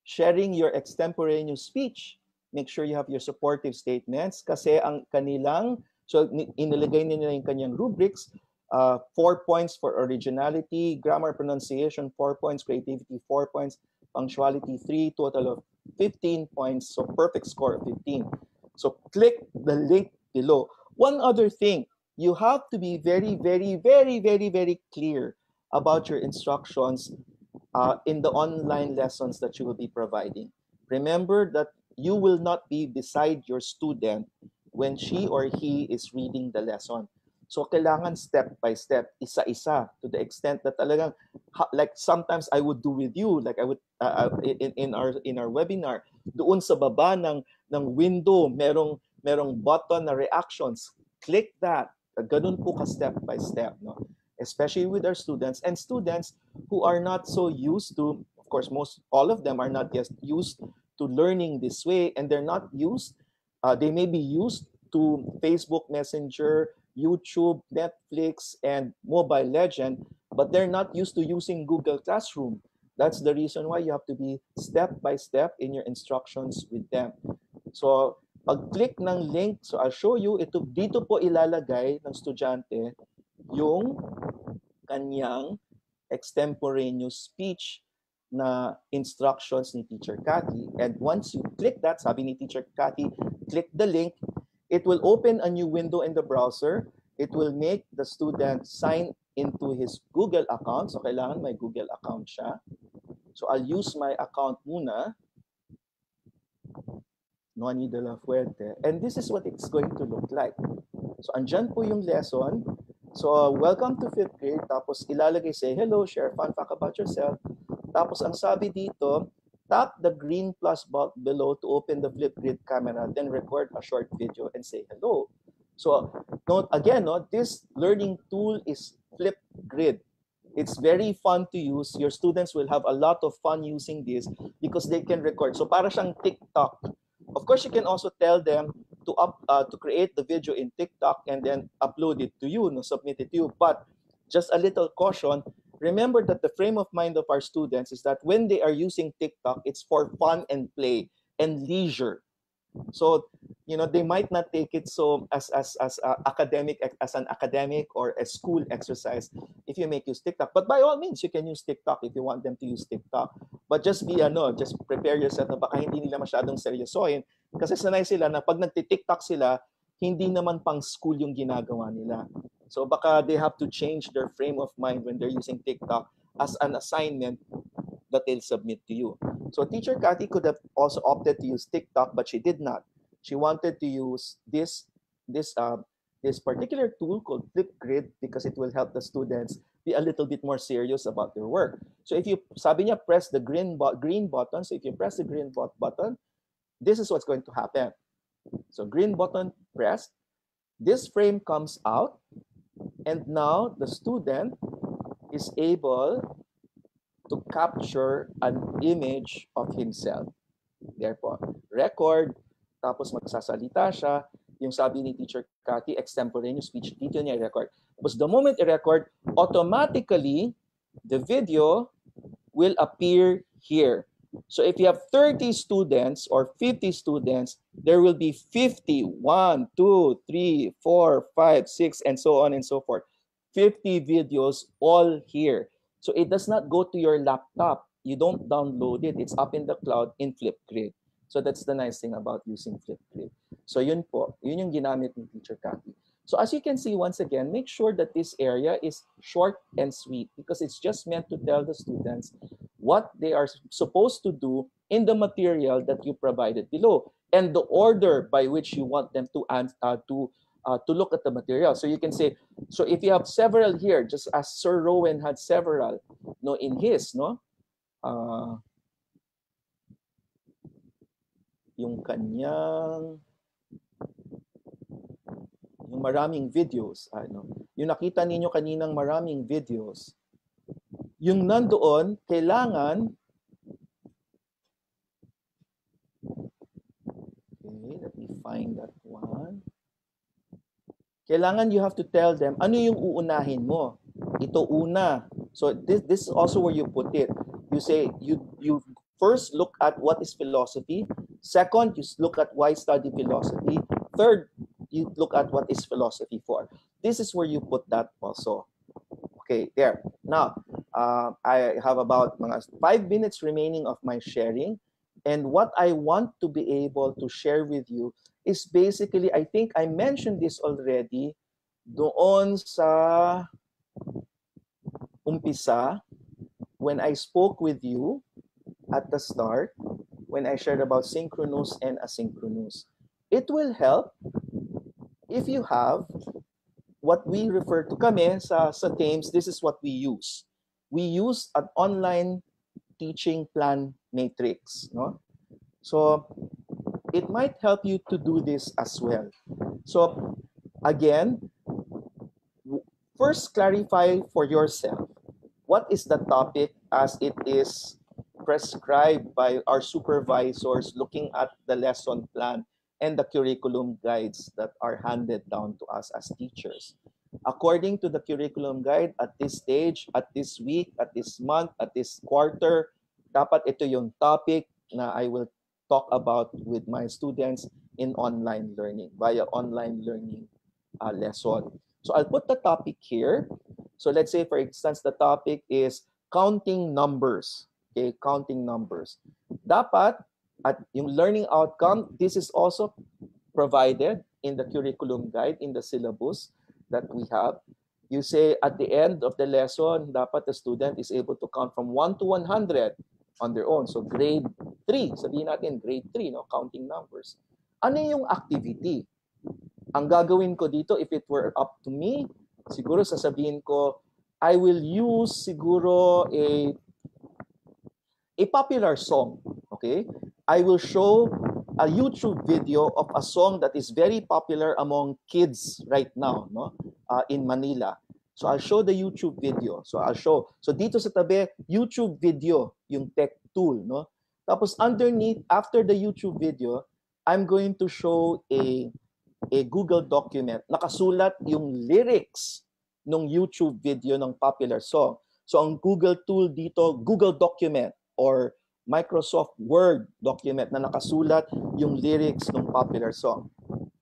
sharing your extemporaneous speech. Make sure you have your supportive statements kasi ang kanilang, so inilagay nila yung kanyang rubrics, 4 points for originality, grammar, pronunciation, 4 points, creativity, 4 points, punctuality, 3, total of 15 points, so perfect score of 15. So click the link below. One other thing, you have to be very, very, very, very, very clear about your instructions in the online lessons that you will be providing. Remember that you will not be beside your student when she or he is reading the lesson. So kailangan step by step, isa-isa, to the extent that talagang, like sometimes I would do with you, like I would in our webinar, doon sa baba ng window, merong button na reactions. Click that. Ganun po ka step by step, no? Especially with our students and students who are not so used to, of course, all of them are not yet used to learning this way, and they're not used, they may be used to Facebook Messenger, YouTube, Netflix, and Mobile Legend, but they're not used to using Google Classroom. That's the reason why you have to be step by step in your instructions with them. So, pag-click ng link, so I'll show you, dito po ilalagay ng estudyante yung kanyang extemporaneous speech na instructions ni Teacher Cathy. And once you click that, sabi ni Teacher Cathy, click the link, it will open a new window in the browser. It will make the student sign into his Google account. So kailangan may Google account siya. So I'll use my account muna. Noani de la Fuente. And this is what it's going to look like. So andyan po yung lesson. So welcome to 5th grade. Tapos ilalagay, say hello, share a fun fact about yourself. Tapos ang sabi dito, tap the green plus button below to open the Flipgrid camera, then record a short video and say hello. So note again, this learning tool is Flipgrid. It's very fun to use. Your students will have a lot of fun using this because they can record. So para siyang TikTok. Of course, you can also tell them to create the video in TikTok and then upload it to you, submit it to you. But just a little caution, remember that the frame of mind of our students is that when they are using TikTok, it's for fun and play and leisure. So, they might not take it so as an academic or a school exercise if you make use TikTok. But by all means, you can use TikTok if you want them to use TikTok. But just prepare yourself na baka hindi nila masyadong seryosohin kasi sanay sila na pag nagti-TikTok sila, hindi naman pang school yung ginagawa nila. So baka they have to change their frame of mind when they're using TikTok as an assignment that they'll submit to you. So Teacher Cathy could have also opted to use TikTok, but she did not. She wanted to use this particular tool called Flipgrid because it will help the students be a little bit more serious about their work. So if you, sabi niya, press the green button. So if you press the green button, this is what's going to happen. So green button pressed, this frame comes out, and now the student is able to capture an image of himself. Therefore, record, tapos magsasalita siya, yung sabi ni Teacher Cathy, extemporaneous speech, dito niya i-record. Tapos the moment i-record, automatically, the video will appear here. So if you have 30 students or 50 students, there will be 50, 1, 2, 3, 4, 5, 6, and so on and so forth. 50 videos all here. So it does not go to your laptop. You don't download it. It's up in the cloud in Flipgrid. So that's the nice thing about using Flipgrid. So yun po, yun yung ginamit ni Teacher Cathy. So as you can see, once again, make sure that this area is short and sweet because it's just meant to tell the students what they are supposed to do in the material that you provided below and the order by which you want them to to look at the material. So you can say, so if you have several here, just as Sir Rowan had several, no, in his, no, yung kanyang, yung maraming videos, ano, yung nakita ninyo kaninang maraming videos, yung nandoon, kailangan, okay, let me find that one. Kailangan you have to tell them, ano yung uunahin mo? Ito una. So this is also where you put it. You say, you first look at what is philosophy. Second, you look at why study philosophy. Third, you look at what is philosophy for. This is where you put that also. Okay, there. Now, I have about mga 5 minutes remaining of my sharing. And what I want to be able to share with you is basically, I think I mentioned this already doon sa umpisa when I spoke with you at the start, when I shared about synchronous and asynchronous. It will help if you have what we refer to kami sa Thames, this is what we use. We use an online teaching plan matrix, no? So it might help you to do this as well. So again, first clarify for yourself what is the topic as it is prescribed by our supervisors looking at the lesson plan and the curriculum guides that are handed down to us as teachers. According to the curriculum guide, at this stage, at this week, at this month, at this quarter, dapat ito yung topic na I will talk about with my students in online learning, via online learning lesson. So I'll put the topic here. So let's say, for instance, the topic is counting numbers. Okay, counting numbers. Dapat, at yung learning outcome, this is also provided in the curriculum guide, in the syllabus that we have. You say at the end of the lesson, dapat the student is able to count from 1 to 100 on their own. So grade 3, sabihin natin grade 3, no, counting numbers. Ano yung activity? Ang gagawin ko dito, if it were up to me, siguro sasabihin ko, I will use siguro a popular song, okay? I will show a YouTube video of a song that is very popular among kids right now, no? In Manila. So I'll show the YouTube video. So dito sa tabi, YouTube video, yung tech tool, no? Tapos underneath, after the YouTube video, I'm going to show a Google document. Nakasulat yung lyrics ng YouTube video ng popular song. So ang Google tool dito, Google document or Microsoft Word document na nakasulat yung lyrics ng popular song.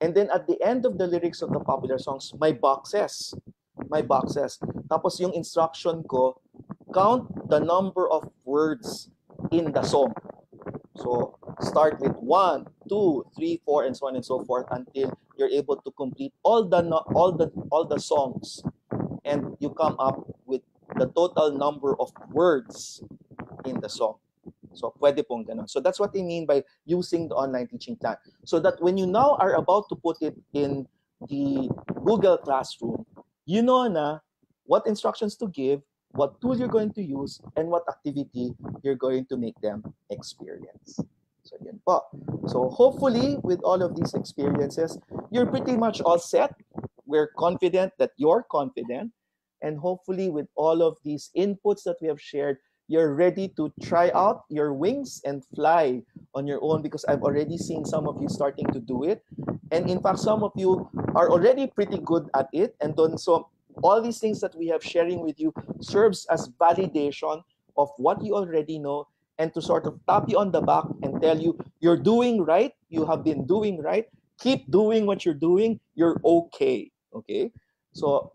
And then at the end of the lyrics of the popular songs, may boxes. Tapos yung instruction ko, count the number of words in the song. So start with 1, 2, 3, 4, and so on and so forth until you're able to complete all the songs, and you come up with the total number of words in the song. So pwede pong ganun. So that's what I mean by using the online teaching plan. So that when you now are about to put it in the Google Classroom, you know na what instructions to give, what tool you're going to use, and what activity you're going to make them experience. So yun po. So hopefully with all of these experiences, you're pretty much all set. We're confident that you're confident. And hopefully with all of these inputs that we have shared, you're ready to try out your wings and fly on your own, because I've already seen some of you starting to do it. And in fact, some of you are already pretty good at it. And so all these things that we have sharing with you serves as validation of what you already know, and to sort of tap you on the back and tell you, you're doing right, you have been doing right, keep doing what you're doing, you're okay, okay? So,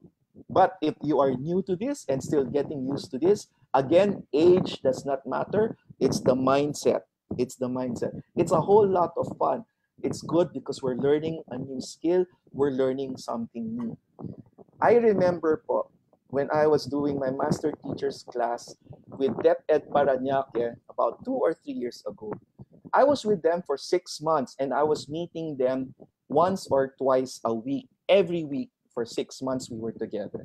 but if you are new to this and still getting used to this, again, age does not matter, it's the mindset. It's the mindset. It's a whole lot of fun. It's good because we're learning a new skill, we're learning something new. I remember po, when I was doing my master teachers class with DepEd Paranaque about 2 or 3 years ago, I was with them for 6 months and I was meeting them once or twice a week. every week for 6 months we were together.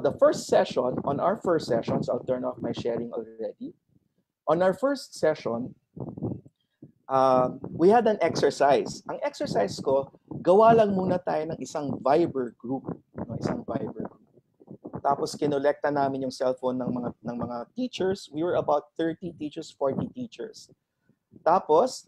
The first session, on our first sessions, I'll turn off my sharing already. On our first session, we had an exercise. Ang exercise ko, gawa lang muna tayo ng isang Viber group. No, isang Viber group. Tapos kinolekta namin yung cellphone ng mga teachers. We were about 30 teachers, 40 teachers. Tapos,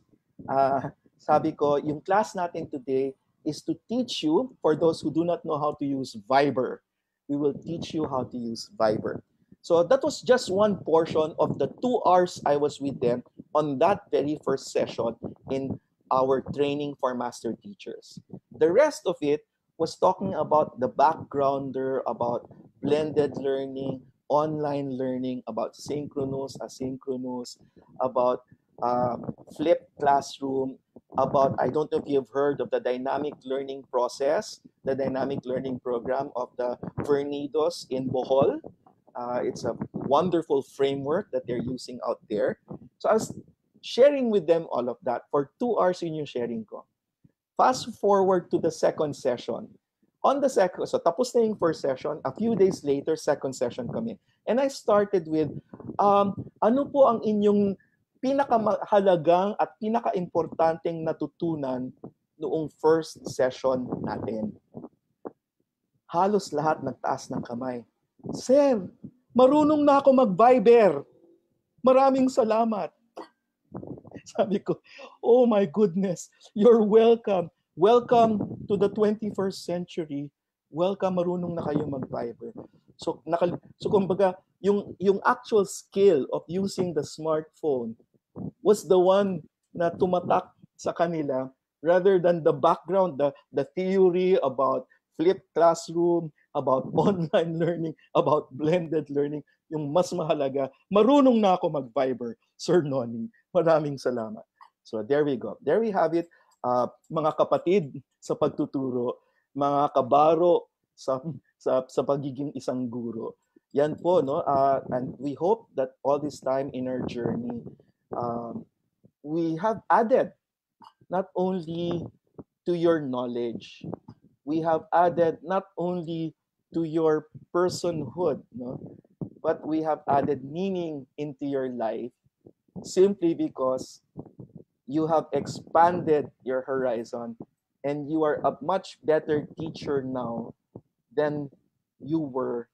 sabi ko, yung class natin today is to teach you, for those who do not know how to use Viber, we will teach you how to use Viber. So that was just one portion of the 2 hours I was with them on that very first session in our training for master teachers. The rest of it was talking about the backgrounder, about blended learning, online learning, about synchronous, asynchronous, about flipped classroom, about, I don't know if you've heard of the dynamic learning process, the dynamic learning program of the Vernidos in Bohol. It's a wonderful framework that they're using out there. So I was sharing with them all of that for 2 hours in yung sharing ko. Fast forward to the second session. On the second, so tapos na yung first session, a few days later, second session kami. And I started with, ano po ang inyong pinakamahalagang at pinaka-importanteng natutunan noong first session natin? Halos lahat nagtaas ng kamay. Sir, marunong na ako mag-Viber. Maraming salamat. Sabi ko, oh my goodness, you're welcome. Welcome to the 21st century. Welcome, marunong na kayo mag-Viber. So kumbaga, yung actual skill of using the smartphone was the one na tumatak sa kanila rather than the background, the theory about flipped classroom, about online learning, about blended learning. Yung mas mahalaga, marunong na ako mag-Viber, Sir Noni. Maraming salamat. So there we go. There we have it. Mga kapatid sa pagtuturo, mga kabaro sa pagiging isang guro. Yan po, no? And we hope that all this time in our journey, we have added not only to your knowledge, we have added not only to your personhood, no? But we have added meaning into your life simply because you have expanded your horizon and you are a much better teacher now than you were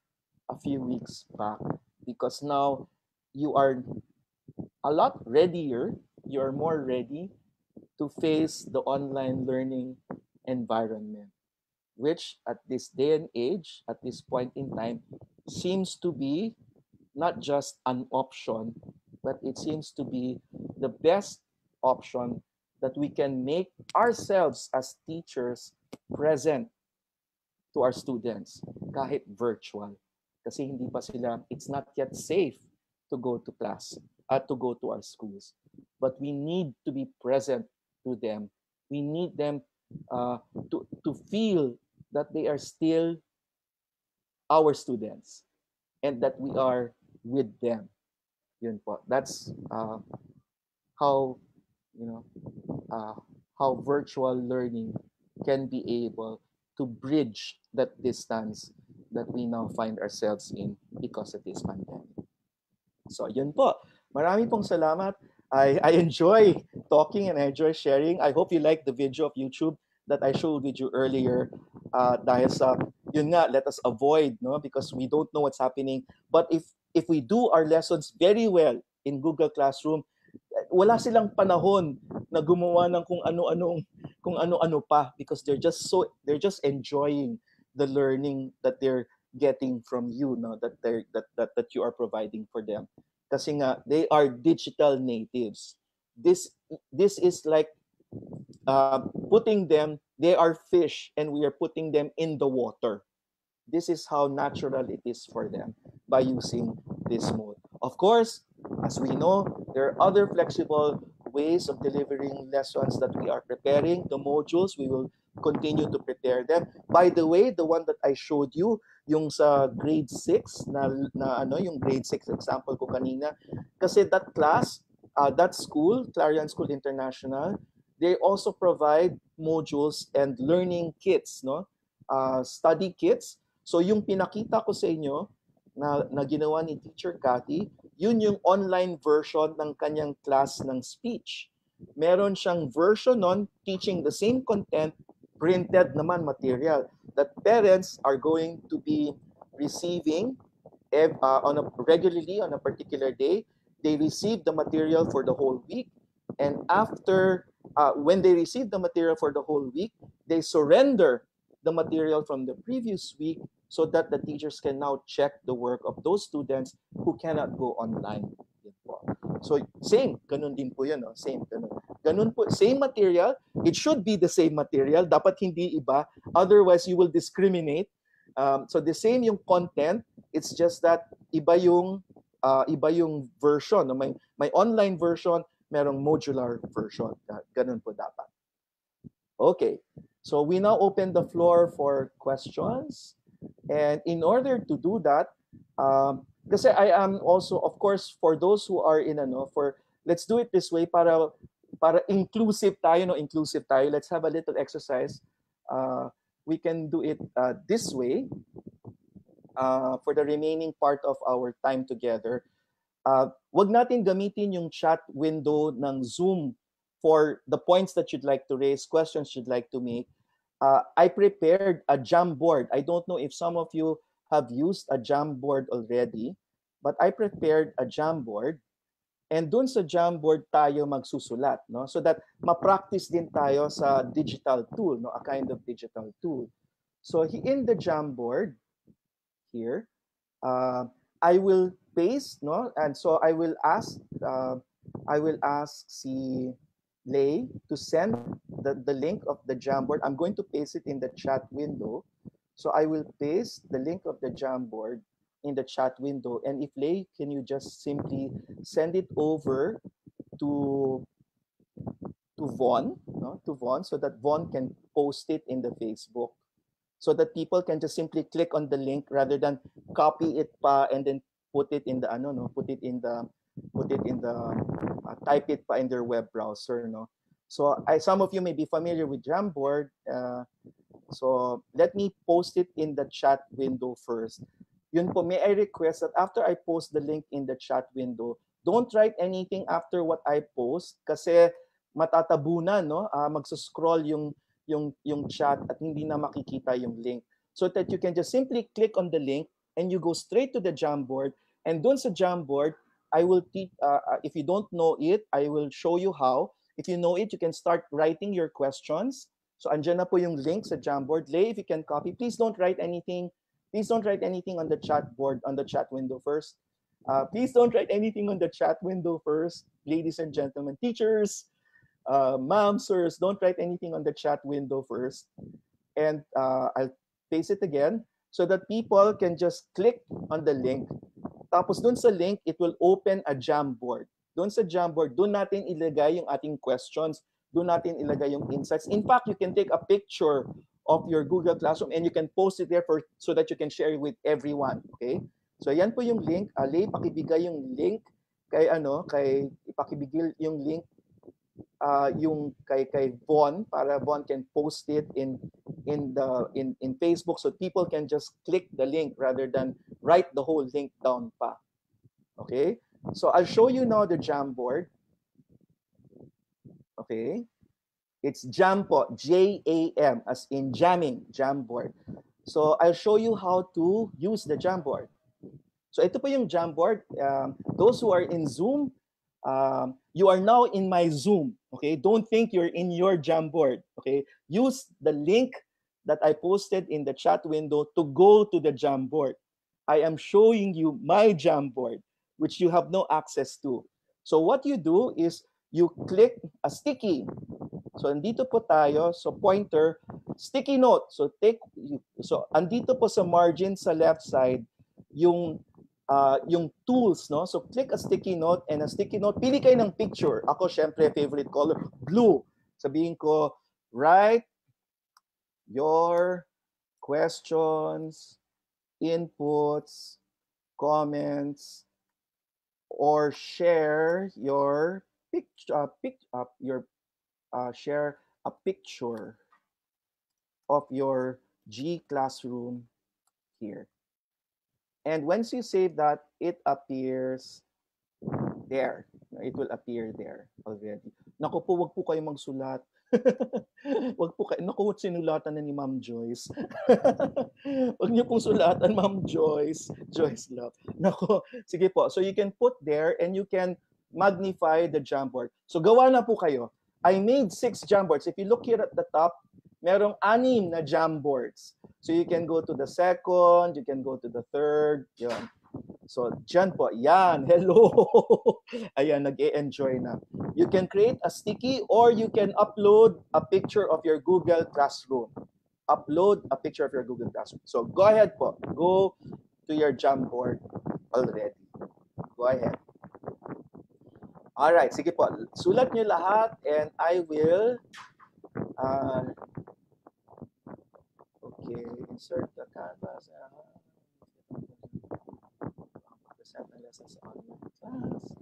a few weeks back, because now you are a lot readier, you are more ready to face the online learning environment, which at this day and age, at this point in time, seems to be not just an option, but it seems to be the best option that we can make ourselves as teachers present to our students, kahit virtual. Kasi hindi pa sila, it's not yet safe to go to class, to go to our schools. But we need to be present to them. We need them to feel that they are still our students and that we are with them. Yun po. That's how how virtual learning can be able to bridge that distance that we now find ourselves in because of this pandemic. So yun po. Marami pong salamat. I enjoy talking and I enjoy sharing. I hope you like the video of YouTube that I showed with you earlier. Dahil sa, yun nga, let us avoid, no? Because we don't know what's happening. But if we do our lessons very well in Google Classroom, wala silang panahon na gumawa ng kung ano-ano pa, because they're just enjoying the learning that they're getting from you, no? that you are providing for them. Kasi nga, they are digital natives. This is like putting them, they are fish and we are putting them in the water. This is how natural it is for them by using this mode. Of course, as we know, there are other flexible ways of delivering lessons that we are preparing. The modules, we will continue to prepare them. By the way, the one that I showed you, yung sa grade 6, yung grade 6 example ko kanina, kasi that class, that school, Clarion School International, they also provide modules and learning kits, no? Study kits. So yung pinakita ko sa inyo na ginawa ni Teacher Cathy, yun yung online version ng kanyang class ng speech. Meron siyang version nun teaching the same content, printed naman material that parents are going to be receiving regularly on a particular day. They receive the material for the whole week, and after when they receive the material for the whole week, they surrender the material from the previous week so that the teachers can now check the work of those students who cannot go online. So same, ganun din po yun, no? Same, ganun. Ganun po, same material. It should be the same material. Dapat hindi iba. Otherwise, you will discriminate. So the same yung content. It's just that iba yung version. No? May online version, merong modular version. Ganun po dapat. Okay. So we now open the floor for questions. And in order to do that, kasi I am also, of course, for those who are in let's do it this way para inclusive tayo, no? Inclusive tayo. Let's have a little exercise. We can do it this way for the remaining part of our time together. Wag natin gamitin yung chat window ng Zoom for the points that you'd like to raise, questions you'd like to make. I prepared a Jamboard. I don't know if some of you have used a Jamboard already, but I prepared a Jamboard. And dun sa Jamboard tayo magsusulat, no? So that ma-practice din tayo sa digital tool, no? A kind of digital tool. So in the Jamboard here, I will paste, no? And so I will ask si Lay to send the link of the Jamboard. I'm going to paste it in the chat window. So I will paste the link of the Jamboard in the chat window. And if Lay, can you just simply send it over to Vaughn, no? To Vaughn, so that Vaughn can post it in the Facebook, so that people can just simply click on the link rather than copy it pa and then put it in the type it pa in their web browser, no? So some of you may be familiar with Jamboard. So let me post it in the chat window first. Yun po, may I request that after I post the link in the chat window, don't write anything after what I post kasi matatabunan, no? Magsuscroll yung chat at hindi na makikita yung link. So that you can just simply click on the link and you go straight to the Jamboard. And dun sa Jamboard, I will teach, if you don't know it, I will show you how. If you know it, you can start writing your questions. So andyan na po yung link sa Jamboard. Lay, if you can copy, please don't write anything. Please don't write anything on the chat board, on the chat window first. Please don't write anything on the chat window first, ladies and gentlemen, teachers, moms, sirs, don't write anything on the chat window first. And I'll paste it again so that people can just click on the link. Tapos dun sa link, it will open a Jamboard. Dun sa Jamboard, dun natin ilagay yung ating questions. Dun natin ilagay yung insights. In fact, you can take a picture of your Google Classroom and you can post it there so that you can share it with everyone. Okay? So yan po yung link. Lay, pakibigay yung link ipakibigay yung link yung kay Vaughn para Vaughn can post it in Facebook so people can just click the link rather than write the whole link down pa. Okay? So I'll show you now the Jamboard. Okay? It's Jam po, Jam, as in jamming, Jamboard. So I'll show you how to use the Jamboard. So ito po yung Jamboard. Those who are in Zoom, you are now in my Zoom. Okay? Don't think you're in your Jamboard. Okay? Use the link that I posted in the chat window to go to the Jamboard. I am showing you my Jamboard, which you have no access to. So what you do is you click a sticky. So andito po tayo, so pointer, sticky note. So andito po sa margin sa left side yung tools, no? So click a sticky note and a sticky note. Pili kayo ng picture. Ako syempre favorite color, blue. Sabihin ko, write your questions, inputs, comments, or share your share a picture of your G classroom here. And once you save that, it appears there. It will appear there already. Naku po, wag po kayo magsulat. Wag po kayo. Naku, sinulatan na ni Ma'am Joyce. Wag niyo pong sulatan, Ma'am Joyce. Joyce love. Naku, sige po. So you can put there and you can magnify the Jamboard. So gawa na po kayo. I made 6 Jamboards. If you look here at the top, merong 6 na Jamboards. So you can go to the second, you can go to the third, yun. So, dyan po, yan, hello. Ayan, nag-e-enjoy na. You can create a sticky or you can upload a picture of your Google Classroom. Upload a picture of your Google Classroom. So, go ahead po. Go to your Jamboard already. Go ahead. Alright, sige po. Sulat nyo lahat and I will okay, insert the canvas. Lessons online class.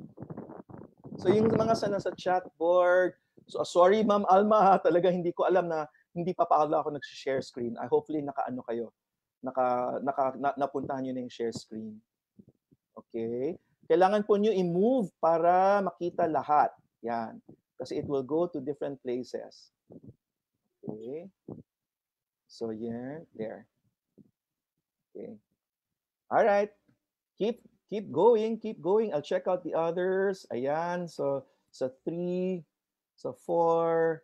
So yung mga sana sa chatboard, so sorry Ma'am Alma ha, talaga hindi ko alam na hindi pa pala ako nag-share screen. I hopefully nakaano kayo. Napuntahan niyo na yung share screen. Okay? Kailangan po niyo i-move para makita lahat. Yan. Kasi it will go to different places. Okay? So yeah, there. Okay. All right. Keep going, keep going. I'll check out the others. Ayan, so 3, so 4.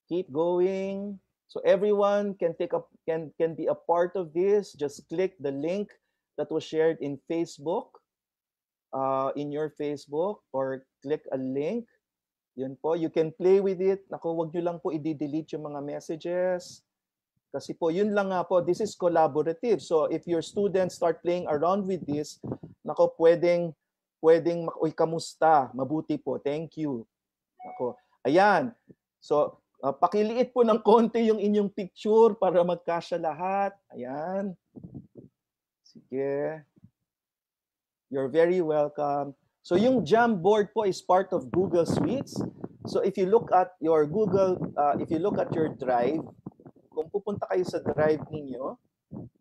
Keep going. So everyone can can be a part of this. Just click the link that was shared in Facebook, in your Facebook, or click a link. Yun po, you can play with it. Naku, wag nyo lang po i-delete yung mga messages. Kasi po, yun lang nga po, this is collaborative. So if your students start playing around with this, nako, pwedeng, uy, kamusta? Mabuti po, thank you. Nako, ayan. So, pakiliit po ng konti yung inyong picture para magkasya lahat. Ayan. Sige. You're very welcome. So yung Jamboard po is part of Google Suites. So if you look at your Google, if you look at your Drive, kung pupunta kayo sa Drive ninyo,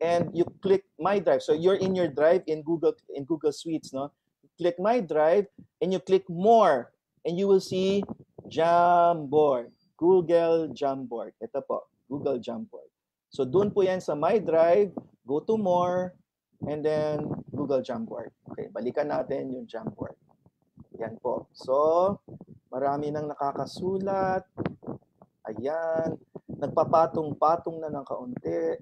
and you click My Drive. So you're in your Drive in Google Suites, no? Click My Drive and you click More and you will see Jamboard, Google Jamboard. Ito po, Google Jamboard. So doon po yan sa My Drive, go to More and then Google Jamboard. Okay, balikan natin yung Jamboard. Yan po. So marami nang nakakasulat. Ayan, nagpapatong-patong na ng kaunti.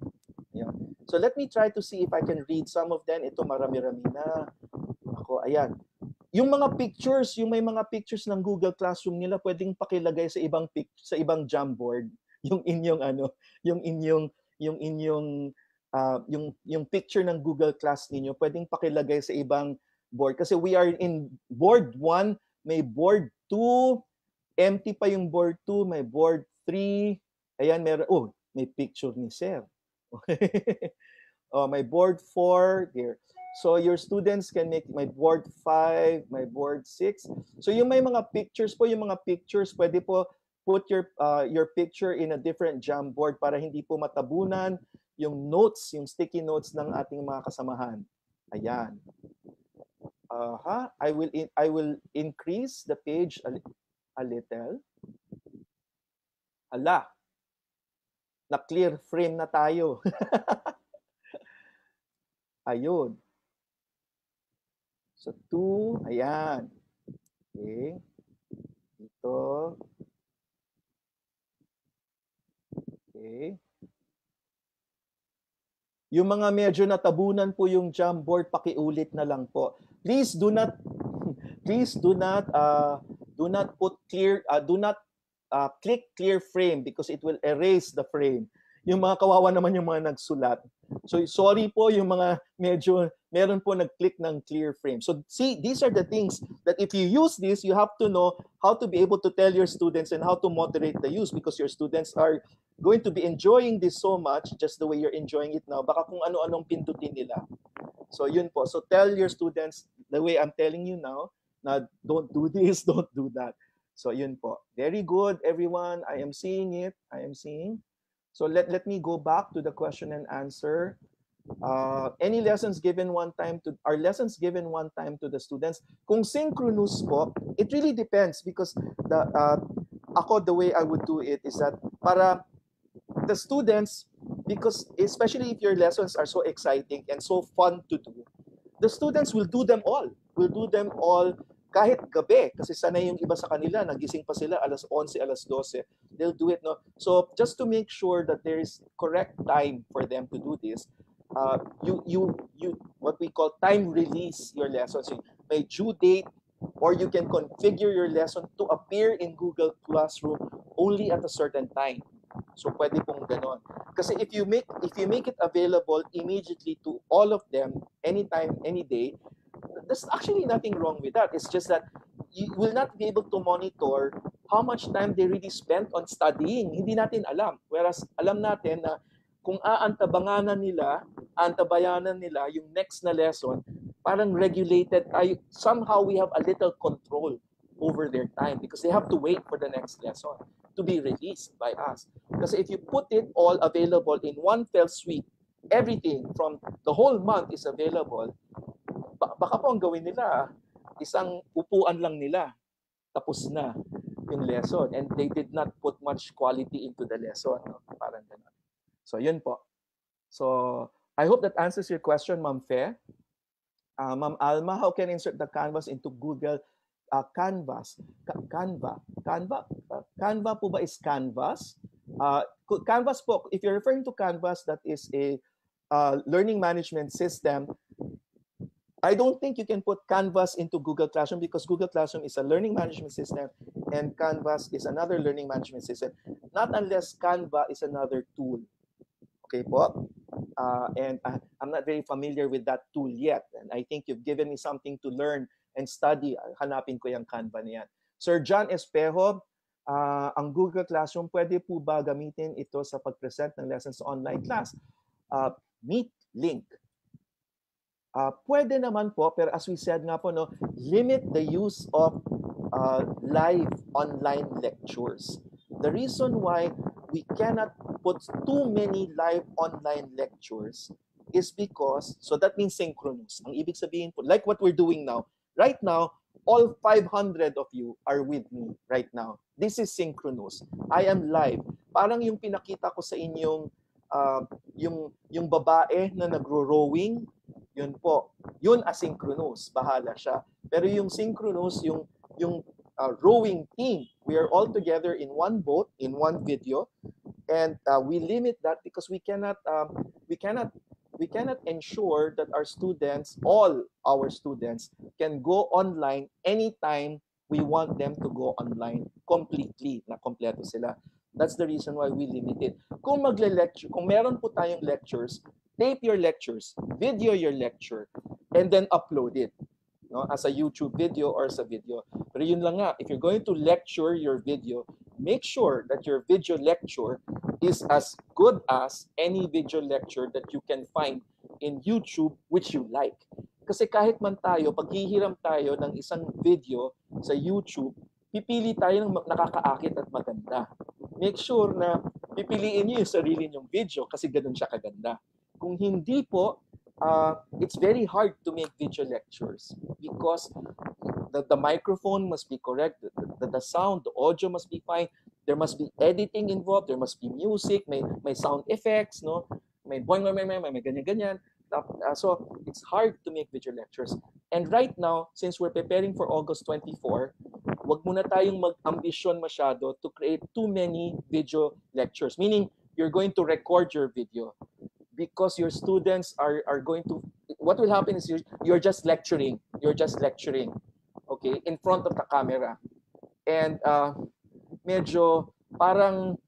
Ayan. So let me try to see if I can read some of them. Ito marami-rami na. Ako, ayan. Yung mga pictures, yung may mga pictures ng Google Classroom nila, pwedeng pakilagay sa ibang Jamboard. Yung inyong yung picture ng Google Class ninyo, pwedeng pakilagay sa ibang board kasi we are in board 1, may board 2, empty pa yung board 2, may board 3. Ayan, meron, may picture ni Sir. My board 4 here. So your students can make my board 5, my board 6. So yung may mga pictures po, yung mga pictures, pwede po put your picture in a different Jamboard para hindi po matabunan yung notes, yung sticky notes ng ating mga kasamahan. Ayan. I will increase the page a little. Hala. Na-clear frame na tayo. Ayun. So, 2. Ayan. Okay. Dito. Okay. Yung mga medyo natabunan po yung Jamboard, pakiulit na lang po. Please do not click clear frame because it will erase the frame. Yung mga kawawa naman yung mga nagsulat. So sorry po yung mga meron po nag-click ng clear frame. So see, these are the things that if you use this, you have to know how to be able to tell your students and how to moderate the use because your students are going to be enjoying this so much just the way you're enjoying it now. Baka kung ano-anong pindutin nila. So yun po. So tell your students the way I'm telling you now, na don't do this, don't do that. So yun po. Very good, everyone. I am seeing it. I am seeing. So let me go back to the question and answer. Any lessons given one time to, are lessons given one time to the students? Kung synchronous po, it really depends because the way I would do it is that para the students, because especially if your lessons are so exciting and so fun to do, the students will do them all. Will do them all kahit gabi. Kasi sanay yung iba sa kanila, nagising pa sila alas 11, alas 12. They'll do it, no? So just to make sure that there is correct time for them to do this, you what we call time release your lessons. May due date, or you can configure your lesson to appear in Google Classroom only at a certain time. So pwede pong ganon. Kasi if you make it available immediately to all of them anytime, any day, there's actually nothing wrong with that. It's just that you will not be able to monitor how much time they really spent on studying. Hindi natin alam. Whereas alam natin na kung aantabayanan nila yung next na lesson, parang regulated, somehow we have a little control over their time because they have to wait for the next lesson to be released by us. Because if you put it all available in one fell sweep, everything from the whole month is available, baka po ang gawin nila, isang upuan lang nila, tapos na yung lesson. And they did not put much quality into the lesson. No? Parang ganun. So, yun po. So, I hope that answers your question, Ma'am Fe. Ma'am Alma, how can I insert the Canvas into Google Canvas? Canva po ba is Canvas? Canvas po, if you're referring to Canvas, that is a learning management system. I don't think you can put Canvas into Google Classroom because Google Classroom is a learning management system and Canvas is another learning management system. Not unless Canva is another tool. Okay po? And I'm not very familiar with that tool yet. And I think you've given me something to learn and study. Hanapin ko yung Canva niyan. Sir John Espejo, ang Google Classroom, pwede po ba gamitin ito sa pag-present ng lessons sa online class? Meet link. Pwede naman po, pero as we said nga po, no, limit the use of live online lectures. The reason why we cannot put too many live online lectures is because, so that means synchronous. Ang ibig sabihin po, like what we're doing now. Right now, all 500 of you are with me right now. This is synchronous. I am live. Parang yung pinakita ko sa inyong yung babae na nagro-rowing, yun po. Yun asynchronous. Bahala siya. Pero yung synchronous, yung rowing team, we are all together in one boat, in one video, and we limit that because we cannot ensure that our students, all our students, can go online anytime we want them to go online completely, na kompleto sila. That's the reason why we limit it. Kung magle-lecture, kung meron po tayong lectures, tape your lectures, video your lecture, and then upload it, no, as a YouTube video or as a video. Pero yun lang nga, if you're going to lecture your video, make sure that your video lecture is as good as any video lecture that you can find in YouTube which you like. Kasi kahit man tayo, paghihiram tayo ng isang video sa YouTube, pipili tayo ng nakakaakit at maganda. Make sure na pipiliin niyo yung sarili niyong video kasi ganun siya kaganda. Kung hindi po, it's very hard to make video lectures because the microphone must be correct, the sound, the audio must be fine, there must be editing involved, there must be music, may sound effects, no? May boing, may ganyan-ganyan. So it's hard to make video lectures. And right now, since we're preparing for August 24, wag muna tayong mag-ambisyon masyado to create too many video lectures. Meaning, you're going to record your video because your students are going to, what will happen is you're just lecturing. You're just lecturing, okay, in front of the camera. And medyo parang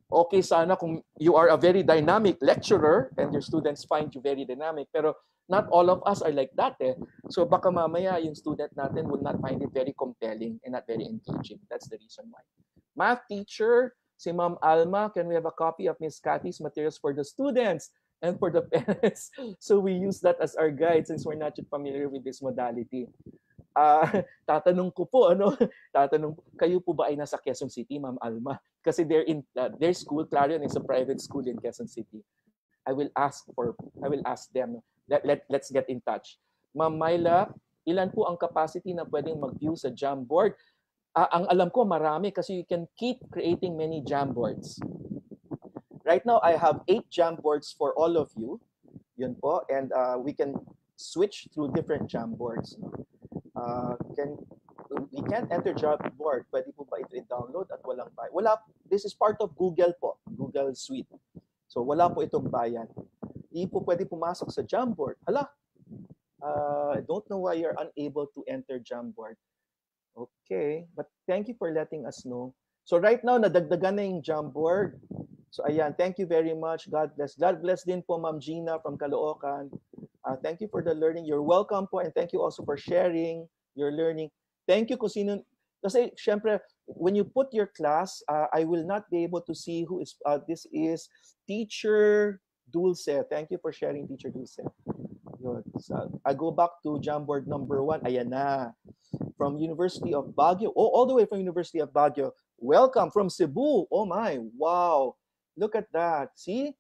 okay sana kung you are a very dynamic lecturer and your students find you very dynamic, pero not all of us are like that eh. So baka mamaya yung student natin will not find it very compelling and not very engaging. That's the reason why. Math teacher, si Ma'am Alma, can we have a copy of Miss Cathy's materials for the students and for the parents? So we use that as our guide since we're not yet familiar with this modality. Tatanong ko po, ano, kayo po ba ay nasa Quezon City, Ma'am Alma? Kasi their school, Clarion, is a private school in Quezon City. I will ask them. Let's get in touch. Ma'am Myla, ilan po ang capacity na pwedeng mag-view sa Jamboard? Ang alam ko marami kasi you can keep creating many Jamboards. Right now, I have 8 Jamboards for all of you. Yun po. And we can switch through different Jamboards. We can't enter Jamboard. Pwede po ba ito i-download at walang bayad? Wala. This is part of Google po. Google Suite. So wala po itong bayan. Hindi po pwede pumasok sa Jamboard. Hala. I don't know why you're unable to enter Jamboard. Okay. But thank you for letting us know. So right now, nadagdagan na yung Jamboard. So ayan, thank you very much. God bless. God bless din po Ma'am Gina from Caloocan. Thank you for the learning. You're welcome po, and thank you also for sharing your learning. Thank you kung sino. Kasi syempre, when you put your class, I will not be able to see who is, this is Teacher Dulce. Thank you for sharing, Teacher Dulce. So, I go back to Jamboard number 1. Ayan na. From University of Baguio. Oh, all the way from University of Baguio. Welcome from Cebu. Oh my, wow. Look at that. See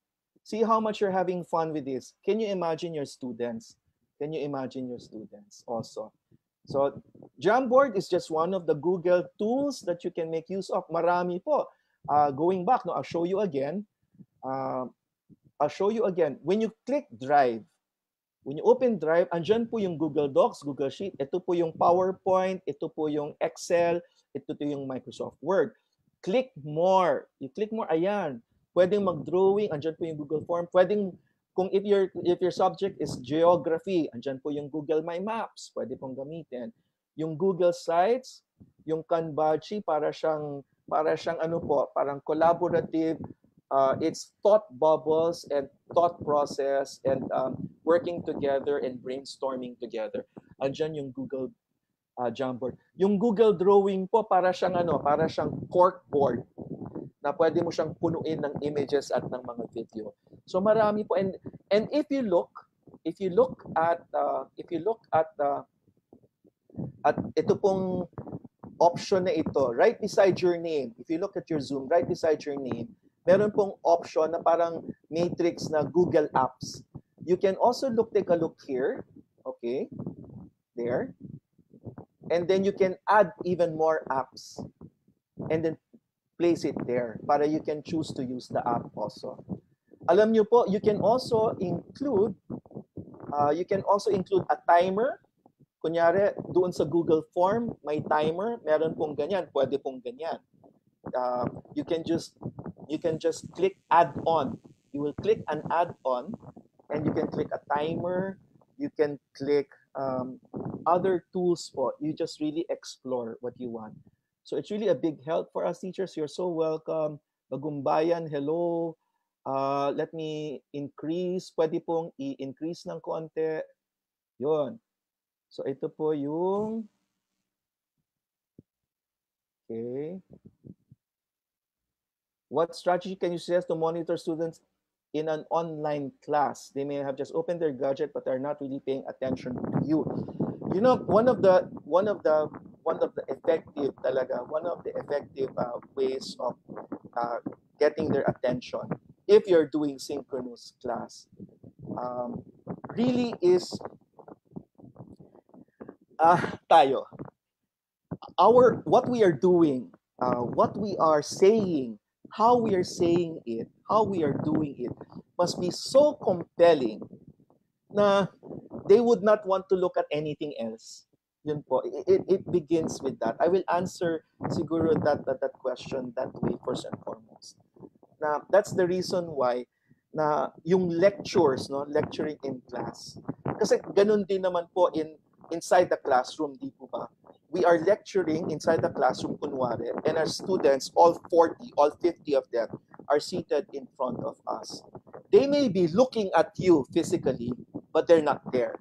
how much you're having fun with this. Can you imagine your students? Can you imagine your students also? So Jamboard is just one of the Google tools that you can make use of. Marami po. Going back, no, I'll show you again. When you click Drive, when you open Drive, andyan po yung Google Docs, Google Sheet. Ito po yung PowerPoint. Ito po yung Excel. Ito po yung Microsoft Word. Click more. You click more, ayan. Pwedeng mag-drawing, andyan po yung Google Form. Pwedeng, if your subject is geography, andyan po yung Google My Maps, pwede pong gamitin. Yung Google Sites, yung Kanbachi, para siyang ano po, parang collaborative, it's thought bubbles and thought process and working together and brainstorming together. Andyan yung Google Jamboard. Yung Google Drawing po, para siyang corkboard na pwede mo siyang punuin ng images at ng mga video. So marami po, and if you look at ito pong option na ito, right beside your name. If you look at your Zoom, right beside your name, meron pong option na parang matrix na Google Apps. You can also take a look here, okay? There. And then you can add even more apps. And then place it there para you can choose to use the app also. Alam nyo po, you can also include a timer. Kunyari, doon sa Google Form, may timer, meron pong ganyan, pwede pong ganyan. You can just click add on. You will click an add on and you can click a timer, you can click other tools po. You just really explore what you want. So it's really a big help for us teachers. You're so welcome. Bagumbayan, hello. Let me increase. Pwede pong i-increase ng konti. Yun. So ito po yung... Okay. What strategy can you suggest to monitor students in an online class? They may have just opened their gadget but are not really paying attention to you. You know, one of the effective ways of getting their attention, if you're doing synchronous class, really is what we are doing, what we are saying, how we are saying it, how we are doing it, must be so compelling na they would not want to look at anything else. Yun po. It begins with that. I will answer siguro that question that way first and foremost. Na that's the reason why na yung lectures, no, lecturing in class. Kasi ganun din naman po inside the classroom, di po ba? We are lecturing inside the classroom kunwari, and our students, all 40, all 50 of them, are seated in front of us. They may be looking at you physically, but they're not there.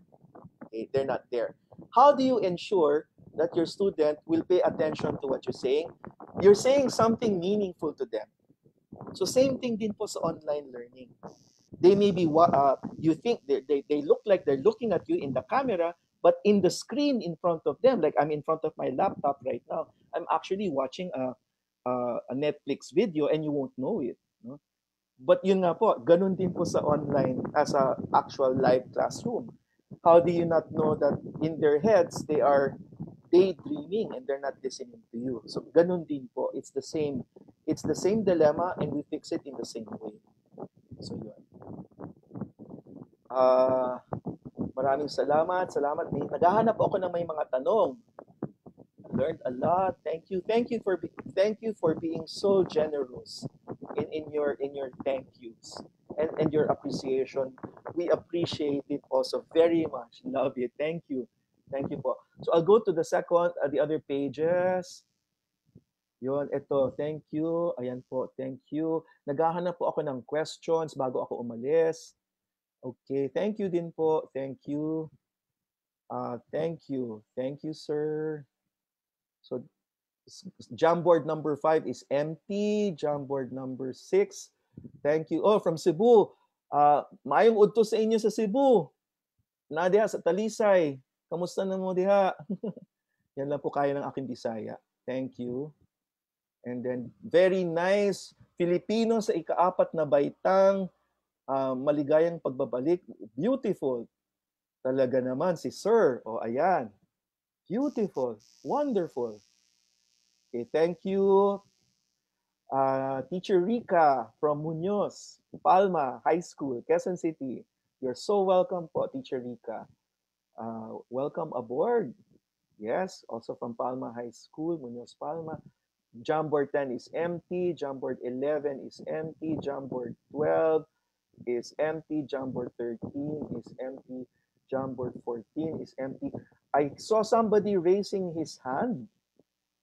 Okay? They're not there. How do you ensure that your student will pay attention to what you're saying? You're saying something meaningful to them. So same thing din po sa online learning. They may be, you think they look like they're looking at you in the camera, But in the screen in front of them, like I'm in front of my laptop right now, I'm actually watching a Netflix video and you won't know it. No? But yun nga po, ganun din po sa online as a actual live classroom. How do you not know that in their heads they are daydreaming and they're not listening to you? So ganun din po. It's the same. It's the same dilemma and we fix it in the same way. So yun. Maraming salamat. Salamat. Naghahanap ako ng may mga tanong. Learned a lot. Thank you. Thank you for being so generous in your thank yous and your appreciation. We appreciate it also very much. Love it. Thank you. Thank you po. So I'll go to the second, the other pages. Yun, ito. Thank you. Ayan po. Thank you. Naghahanap po ako ng questions bago ako umalis. Okay. Thank you din po. Thank you. Thank you. Thank you, sir. So Jamboard number 5 is empty. Jamboard number 6. Thank you. Oh, from Cebu. Maayong udto sa inyo sa Cebu. Na diha sa Talisay. Kamusta na mo diha? Yan lang po kaya ng aking Bisaya. Thank you. And then, very nice. Filipino sa ika-4 na baitang. Maligayang pagbabalik. Beautiful. Talaga naman si Sir. O, ayan. Beautiful. Wonderful. Okay, thank you. Teacher Rica from Muñoz, Palma High School, Quezon City. You're so welcome po, Teacher Rica. Welcome aboard. Yes, also from Palma High School, Muñoz, Palma. Jamboard 10 is empty. Jamboard 11 is empty. Jamboard 12 is empty. Jamboard 13 is empty. Jamboard 14 is empty. I saw somebody raising his hand.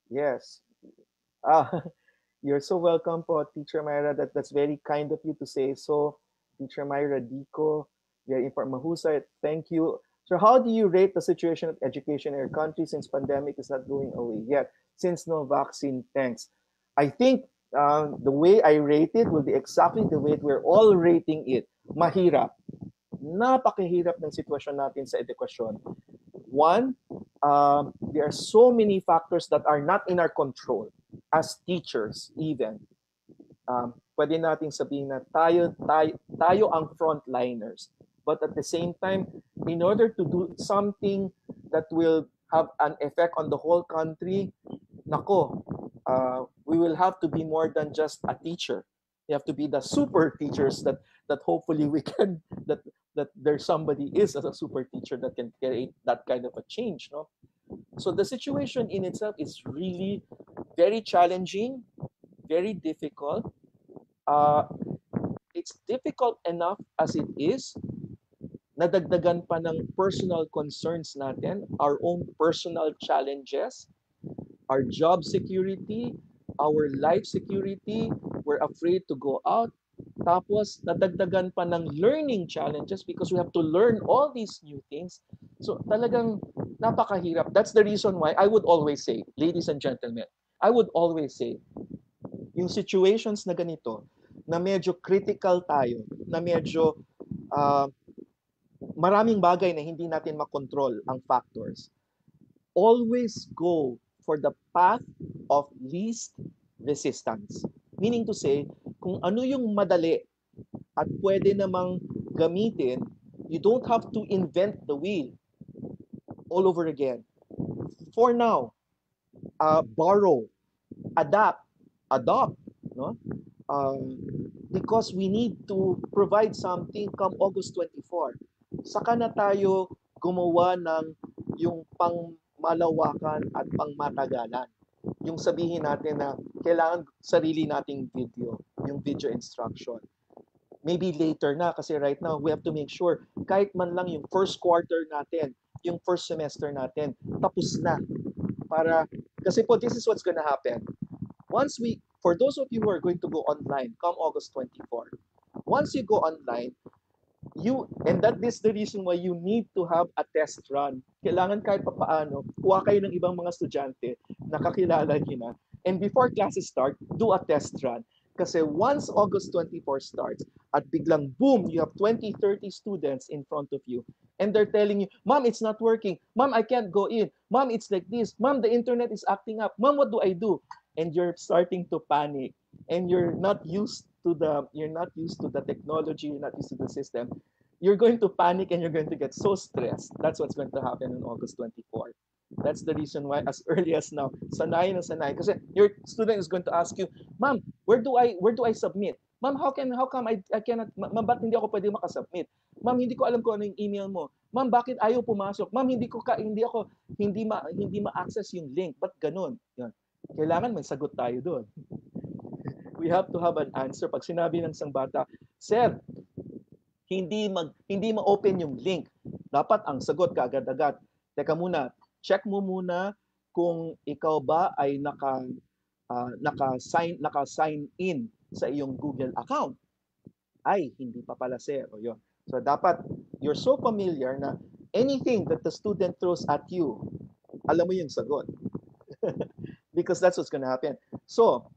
Yes. You're so welcome po, Teacher Myra. That's very kind of you to say so. Teacher Myra Dico, very mahusay. Thank you. So how do you rate the situation of education in your country since pandemic is not going away yet? Since no vaccine, thanks. I think the way I rate it will be exactly the way we're all rating it. Mahirap. Napakahirap ng sitwasyon natin sa edukasyon. One, there are so many factors that are not in our control as teachers even. Pwede nating sabihin na tayo ang frontliners. But at the same time, in order to do something that will have an effect on the whole country, we will have to be more than just a teacher. We have to be the super teachers that hopefully we can, that there's somebody is as a super teacher that can create that kind of a change. No? So the situation in itself is really very challenging, very difficult. It's difficult enough as it is. Nadagdagan pa ng personal concerns natin, our own personal challenges, our job security, our life security. We're afraid to go out. Tapos, nadagdagan pa ng learning challenges because we have to learn all these new things. So, talagang napakahirap. That's the reason why I would always say, ladies and gentlemen, I would always say, yung situations na ganito, na medyo critical tayo, na medyo maraming bagay na hindi natin makontrol ang factors, always go for the path of least resistance. Meaning to say, kung ano yung madali at pwede namang gamitin, you don't have to invent the wheel all over again. For now, borrow, adapt, adopt, no? Because we need to provide something come August 24. Saka na tayo gumawa ng yung pangmalawakan at pangmatagalan. Yung sabihin natin na kailangan sarili nating video, yung video instruction. Maybe later na kasi right now we have to make sure kahit man lang yung first quarter natin, yung first semester natin, tapos na. Kasi po this is what's gonna happen. For those of you who are going to go online come August 24, once you go online, and that is the reason why you need to have a test run. Kailangan kahit papaano, kuha kayo ng ibang mga estudyante, nakakilala nyo na, and before classes start, do a test run. Kasi once August 24 starts, at biglang boom, you have 20, 30 students in front of you. And they're telling you, Mom, it's not working. Mom, I can't go in. Mom, it's like this. Mom, the internet is acting up. Mom, what do I do? And you're starting to panic. And you're not used to the technology, you're not used to the system. You're going to panic and you're going to get so stressed. That's what's going to happen on August 24. That's the reason why as early as now, sanay na sanay. Kasi your student is going to ask you, Ma'am, where do I submit? Ma'am, how come I cannot, ma'am, ba't hindi ako pwede makasubmit? Ma'am, hindi ko alam kung ano yung email mo. Ma'am, bakit ayaw pumasok? Ma'am, hindi ma-access yung link. Ba't ganun? Yan. Kailangan may sagot tayo doon. We have to have an answer. Pag sinabi ng isang bata, Sir, hindi ma-open yung link. Dapat ang sagot kaagad-agad. Teka muna, check mo muna kung ikaw ba ay naka-sign in sa iyong Google account. Ay, hindi pa pala, sir. O yun. So dapat you're so familiar na anything that the student throws at you, alam mo yung sagot. Because that's what's going to happen. So,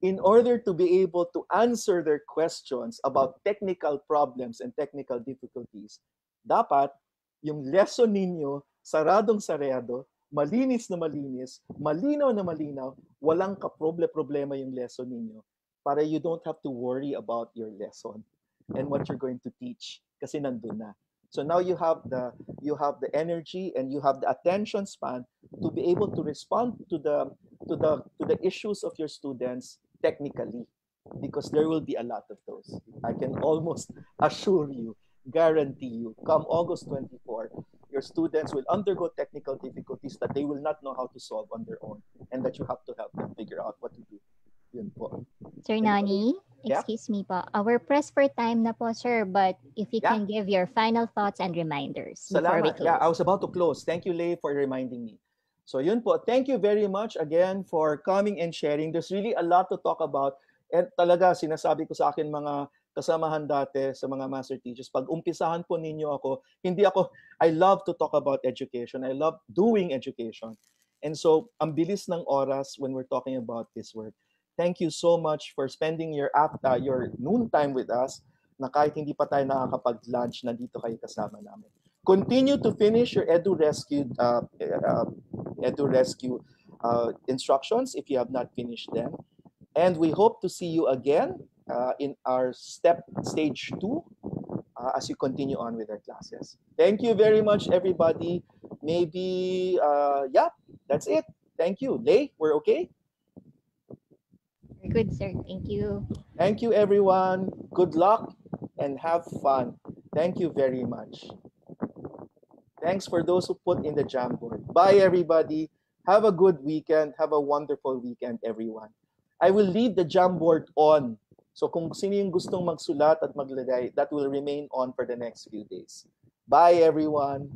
in order to be able to answer their questions about technical problems and technical difficulties, dapat yung lesson ninyo saradong-sarado, malinis na malinis, malinaw na malinaw, walang kaproble-problema yung lesson ninyo para you don't have to worry about your lesson and what you're going to teach kasi nandun na. So now you have the energy and you have the attention span to be able to respond to the issues of your students technically, because there will be a lot of those. I can almost assure you, guarantee you, come August 24, your students will undergo technical difficulties that they will not know how to solve on their own, and that you have to help them figure out what to do. Yun po. Sir Nani, excuse me po. We're pressed for time na po, sir, but if you can give your final thoughts and reminders before we close. Yeah, I was about to close. Thank you, Lay, for reminding me. So yun po. Thank you very much again for coming and sharing. There's really a lot to talk about. And talaga, sinasabi ko sa akin mga kasamahan dati sa mga master teachers, pag umpisahan po ninyo ako, I love to talk about education. I love doing education. And so, ang bilis ng oras when we're talking about this work. Thank you so much for spending your noon time with us, na kahit hindi pa tayo nakakapag-lunch, nandito kayo kasama namin. Continue to finish your EduRescue instructions if you have not finished them. And we hope to see you again in our stage 2 as you continue on with our classes. Thank you very much, everybody. Maybe, that's it. Thank you. Lay, we're okay? Good, sir. Thank you. Thank you, everyone. Good luck and have fun. Thank you very much. Thanks for those who put in the Jamboard. Bye, everybody. Have a good weekend. Have a wonderful weekend, everyone. I will leave the Jamboard on. So kung sino yung gustong magsulat at maglagay, that will remain on for the next few days. Bye, everyone.